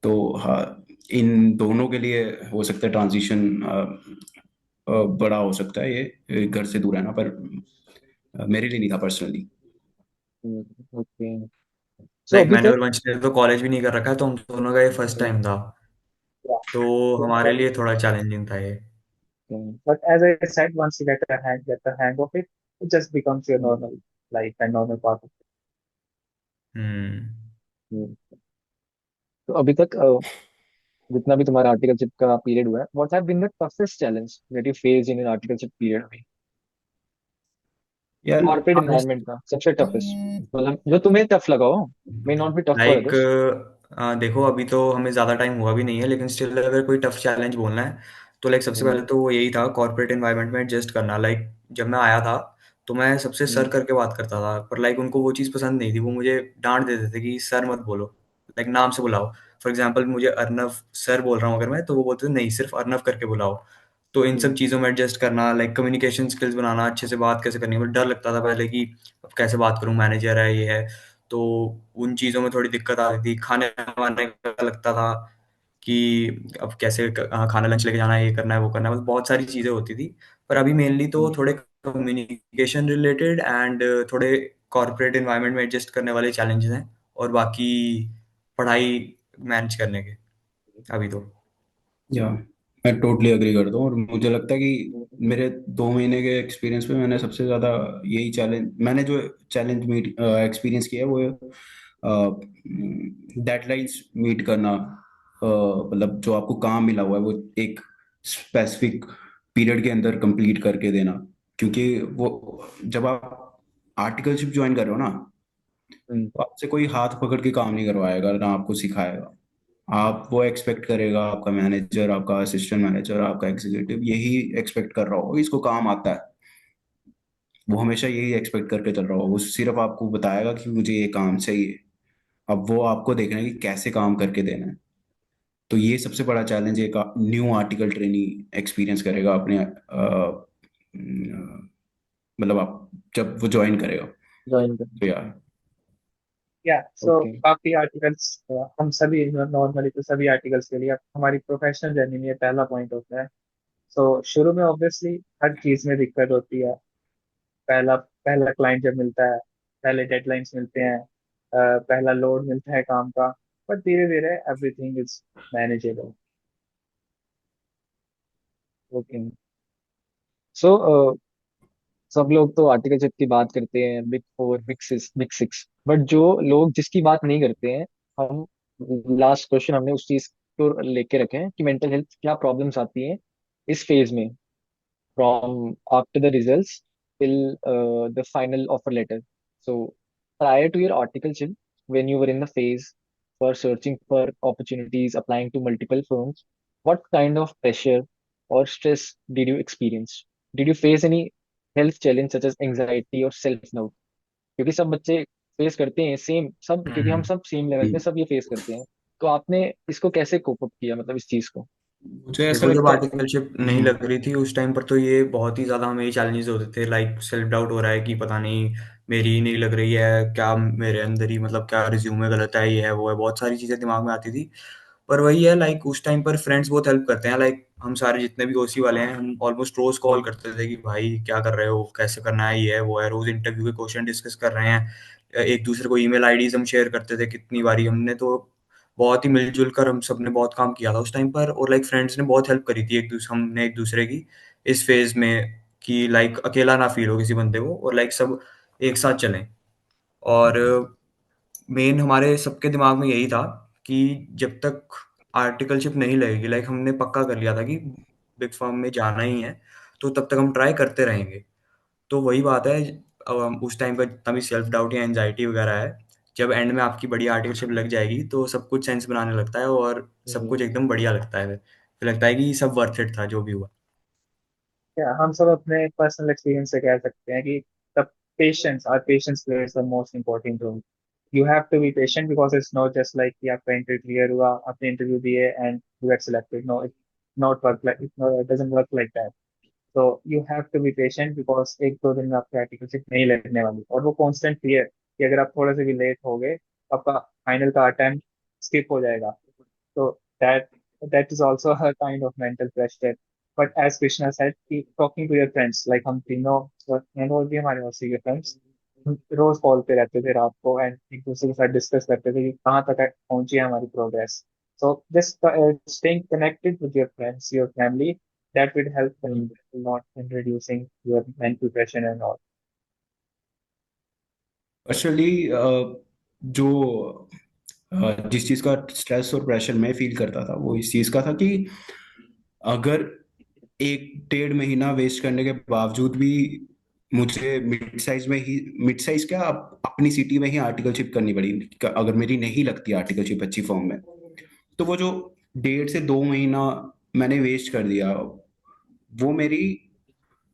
तो हाँ, इन दोनों के लिए हो सकता है ट्रांजिशन बड़ा हो सकता है ये घर से दूर रहना, पर मेरे लिए नहीं था पर्सनली। ओके। सो लाइक अभी मैंने तक और वंश ने तो कॉलेज भी नहीं कर रखा है, तो हम दोनों का ये फर्स्ट टाइम था, तो हमारे लिए थोड़ा चैलेंजिंग था ये। But as I said, once you get the hang of it, it just becomes your normal life and normal part of it. हम्म। तो अभी तक जितना भी तुम्हारा आर्टिकलशिप का पीरियड हुआ है, what have been the toughest challenge that you faced in an articleship period अभी? यार कॉर्पोरेट एनवायरनमेंट का सबसे टफेस्ट, मतलब जो तुम्हें टफ लगा हो, may not be tough for like others. देखो अभी तो हमें ज़्यादा टाइम हुआ भी नहीं है, लेकिन स्टिल अगर कोई टफ चैलेंज बोलना है तो लाइक सबसे हम्म, पहले तो वो यही था कॉर्पोरेट एनवायरनमेंट में एडजस्ट करना। लाइक जब मैं आया था तो मैं सबसे सर हम्म, करके बात करता था, पर लाइक उनको वो चीज़ पसंद नहीं थी, वो मुझे डांट देते थे कि सर मत बोलो, लाइक नाम से बुलाओ। फॉर एग्जाम्पल मुझे अर्नव सर बोल रहा हूँ अगर मैं, तो वो बोलते थे नहीं सिर्फ अर्नव करके बुलाओ। तो इन सब हम्म, चीज़ों में एडजस्ट करना, लाइक कम्युनिकेशन स्किल्स बनाना, अच्छे से बात कैसे करनी है, मुझे डर लगता था पहले कि अब कैसे बात करूँ, मैनेजर है ये है। तो उन चीज़ों में थोड़ी दिक्कत आ रही थी। खाने-वाने का लगता था कि अब कैसे खाना लंच लेके जाना है, ये करना है, वो करना है, मतलब बहुत सारी चीज़ें होती थी। पर अभी मेनली तो थोड़े कम्युनिकेशन रिलेटेड एंड थोड़े कॉर्पोरेट एनवायरनमेंट में एडजस्ट करने वाले चैलेंजेस हैं, और बाकी पढ़ाई मैनेज करने के अभी तो। या मैं टोटली अग्री करता हूँ, और मुझे लगता है कि मेरे 2 महीने के एक्सपीरियंस में मैंने सबसे ज़्यादा यही चैलेंज, मैंने जो चैलेंज मीट एक्सपीरियंस किया है वो डेडलाइंस मीट करना। मतलब जो आपको काम मिला हुआ है वो एक स्पेसिफिक पीरियड के अंदर कंप्लीट करके देना। क्योंकि वो जब आप आर्टिकलशिप ज्वाइन कर रहे हो ना, हम्म, तो आपसे कोई हाथ पकड़ के काम नहीं करवाएगा ना आपको सिखाएगा। आप वो एक्सपेक्ट करेगा, आपका मैनेजर, आपका असिस्टेंट मैनेजर, आपका एग्जीक्यूटिव यही एक्सपेक्ट कर रहा होगा, इसको काम आता है। वो हमेशा यही एक्सपेक्ट करके चल रहा होगा, वो सिर्फ आपको बताएगा कि मुझे ये काम चाहिए। अब वो आपको देखना है कि कैसे काम करके देना है। तो ये सबसे बड़ा चैलेंज एक न्यू आर्टिकल ट्रेनी एक्सपीरियंस करेगा अपने मतलब आप जब वो ज्वाइन करेगा। ज्वाइन कर। तो यार या सो ओके। काफी आर्टिकल्स, हम सभी नॉर्मली तो सभी आर्टिकल्स के लिए हमारी प्रोफेशनल जर्नी में ये पहला पॉइंट होता है। सो शुरू में ऑब्वियसली हर चीज में दिक्कत होती है। पहला पहला क्लाइंट जब मिलता है, पहले डेडलाइंस मिलते हैं, पहला लोड मिलता है काम का, बट धीरे धीरे एवरीथिंग इज मैनेजेबल। ओके। सो सब लोग तो आर्टिकलशिप की बात करते हैं, big four, big six, but जो लोग जिसकी बात नहीं करते हैं, हम लास्ट क्वेश्चन हमने उस चीज को लेके रखे हैं कि मेंटल हेल्थ क्या प्रॉब्लम्स आती हैं इस फेज में, from after the results till the final offer letter. So prior to your articleship, when you were in the phase for searching for opportunities, applying to multiple firms, what kind of pressure or stress did you experience? Did you face any health challenge such as anxiety or self-doubt? क्योंकि सब बच्चे face करते हैं same सब, क्योंकि हम सब same level पे सब ये फेस करते हैं। तो आपने इसको कैसे कोप अप किया, मतलब इस चीज को? मुझे ऐसा देखो जब लगता है। आर्टिकलशिप नहीं लग रही थी उस टाइम पर तो ये बहुत ही ज़्यादा हमें चैलेंजेस होते थे, लाइक सेल्फ डाउट हो रहा है कि पता नहीं मेरी नहीं लग रही है क्या, मेरे अंदर ही मतलब क्या रिज्यूमे गलत है, ये है वो है, बहुत सारी चीज़ें दिमाग में आती थी। पर वही है, लाइक उस टाइम पर फ्रेंड्स बहुत हेल्प करते हैं। लाइक हम सारे जितने भी ओसी वाले हैं, हम ऑलमोस्ट रोज कॉल करते थे कि भाई क्या कर रहे हो, कैसे करना है, ये है वो है, रोज इंटरव्यू के क्वेश्चन डिस्कस कर रहे हैं। एक दूसरे को ईमेल आईडीज हम शेयर करते थे कितनी बारी हमने, तो बहुत ही मिलजुल कर हम सब ने बहुत काम किया था उस टाइम पर। और लाइक फ्रेंड्स ने बहुत हेल्प करी थी हमने एक दूसरे की इस फेज में, कि लाइक अकेला ना फील हो किसी बंदे को, और लाइक सब एक साथ चलें। और मेन हमारे सबके दिमाग में यही था कि जब तक आर्टिकलशिप नहीं लगेगी, लाइक हमने पक्का कर लिया था कि बिग फर्म में जाना ही है, तो तब तक हम ट्राई करते रहेंगे। तो वही बात है, उस टाइम पर जितना भी सेल्फ डाउट या एंजाइटी वगैरह है, जब एंड में आपकी बड़ी आर्टिकलशिप लग जाएगी तो सब कुछ सेंस बनाने लगता है और सब कुछ एकदम बढ़िया लगता है। फिर लगता है कि सब वर्थ इट था जो भी हुआ। या हम सब अपने पर्सनल एक्सपीरियंस से कह सकते हैं कि the patience are patience plays the most important role. You have to be patient because it's not just like कि आपका इंटरव्यू क्लियर हुआ, आपने इंटरव्यू दिए and you get selected. No, it not work like, it doesn't work like that. तो you have to be patient because एक दो दिन में आपकी आर्टिकलशिप नहीं लगने वाली, और वो कॉन्स्टेंट फियर कि अगर आप थोड़ा सा भी लेट हो गए, आपका फाइनल का अटेम्प्ट स्किप हो जाएगा। So that that is also a kind of mental pressure. But as Krishna said, keep talking to your friends. Like हम तीनों and और भी हमारे मौसी के friends रोज कॉल पे रहते थे रात को, एंड एक दूसरे के साथ डिस्कस करते थे कि कहाँ तक पहुंची है हमारी progress. So just staying connected with your friends, your family, that would help a lot in reducing your mental pressure and all. Actually जो जिस चीज़ का स्ट्रेस और प्रेशर मैं फील करता था वो इस चीज़ का था कि अगर 1 डेढ़ महीना वेस्ट करने के बावजूद भी मुझे मिड साइज क्या अपनी सिटी में ही आर्टिकलशिप करनी पड़ी, अगर मेरी नहीं लगती आर्टिकलशिप अच्छी फॉर्म में, तो वो जो 1.5 से 2 महीना मैंने वेस्ट कर दिया, वो मेरी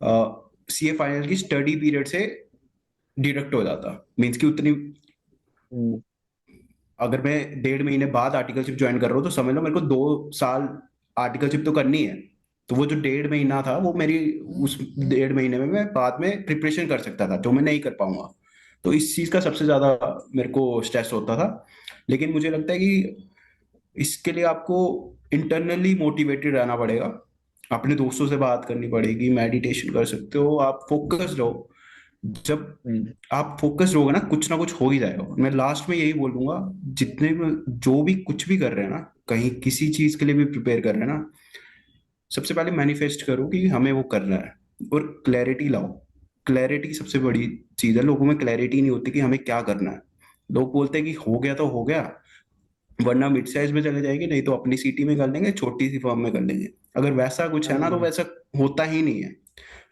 सीए फाइनल की स्टडी पीरियड से डिडक्ट हो जाता। मीन्स कि उतनी, अगर मैं 1.5 महीने बाद आर्टिकलशिप ज्वाइन कर रहा हूँ तो समझ लो मेरे को 2 साल आर्टिकलशिप तो करनी है। तो वो जो 1.5 महीना था वो मेरी, उस 1.5 महीने में मैं बाद में प्रिपरेशन कर सकता था जो मैं नहीं कर पाऊंगा। तो इस चीज का सबसे ज्यादा मेरे को स्ट्रेस होता था। लेकिन मुझे लगता है कि इसके लिए आपको इंटरनली मोटिवेटेड रहना पड़ेगा, अपने दोस्तों से बात करनी पड़ेगी, मेडिटेशन कर सकते हो, आप फोकस रहो। जब आप फोकस रहोगे ना कुछ हो ही जाएगा। मैं लास्ट में यही बोलूंगा, जितने भी जो भी कुछ भी कर रहे हैं ना, कहीं किसी चीज के लिए भी प्रिपेयर कर रहे हैं ना, सबसे पहले मैनिफेस्ट करो कि हमें वो करना है और क्लैरिटी लाओ। क्लैरिटी सबसे बड़ी चीज है। लोगों में क्लैरिटी नहीं होती कि हमें क्या करना है। लोग बोलते हैं कि हो गया तो हो गया, वरना मिड साइज में चले जाएंगे, नहीं तो अपनी सिटी में कर लेंगे, छोटी सी फर्म में कर लेंगे। अगर वैसा कुछ है ना तो वैसा होता ही नहीं है।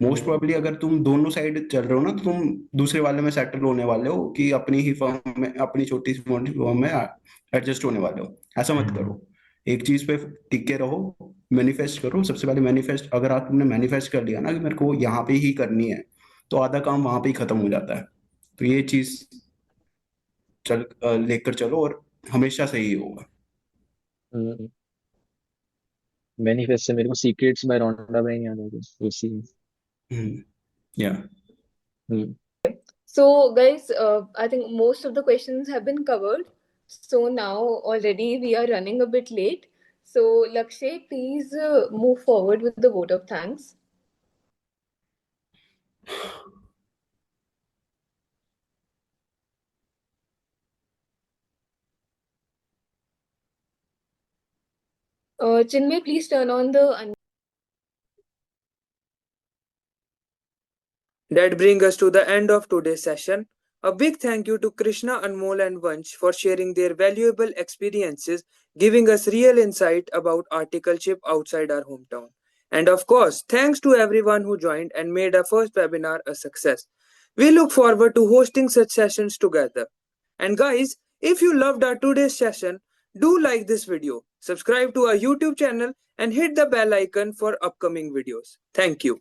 मोस्ट प्रोबेबली अगर तुम दोनों साइड चल रहे हो ना तो तुम दूसरे वाले में सेटल होने वाले हो, कि अपनी ही फर्म में, अपनी छोटी सी फर्म में एडजस्ट होने वाले हो। ऐसा मत करो, एक चीज पे टिके रहो, मैनिफेस्ट करो। सबसे पहले मैनिफेस्ट, अगर आप तुमने मैनिफेस्ट कर लिया ना कि मेरे को यहाँ पे ही करनी है, तो आधा काम वहां पे ही खत्म हो जाता है। तो ये चीज लेकर चलो और हमेशा सही होगा। मैनिफेस्ट से मेरे को सीक्रेट्स बाय रोंडा ब्रायन याद आ गया उसी में। या हम्म। So, guys, I think most of the questions have been covered. So now already we are running a bit late. So, Lakshay, please move forward with the vote of thanks. Chinmay, please turn on the. That brings us to the end of today's session. A big thank you to Krishna, Anmol, and Vansh for sharing their valuable experiences, giving us real insight about articleship outside our hometown. And of course, thanks to everyone who joined and made our first webinar a success. We look forward to hosting such sessions together. And guys, if you loved our today's session, do like this video, subscribe to our YouTube channel, and hit the bell icon for upcoming videos. Thank you.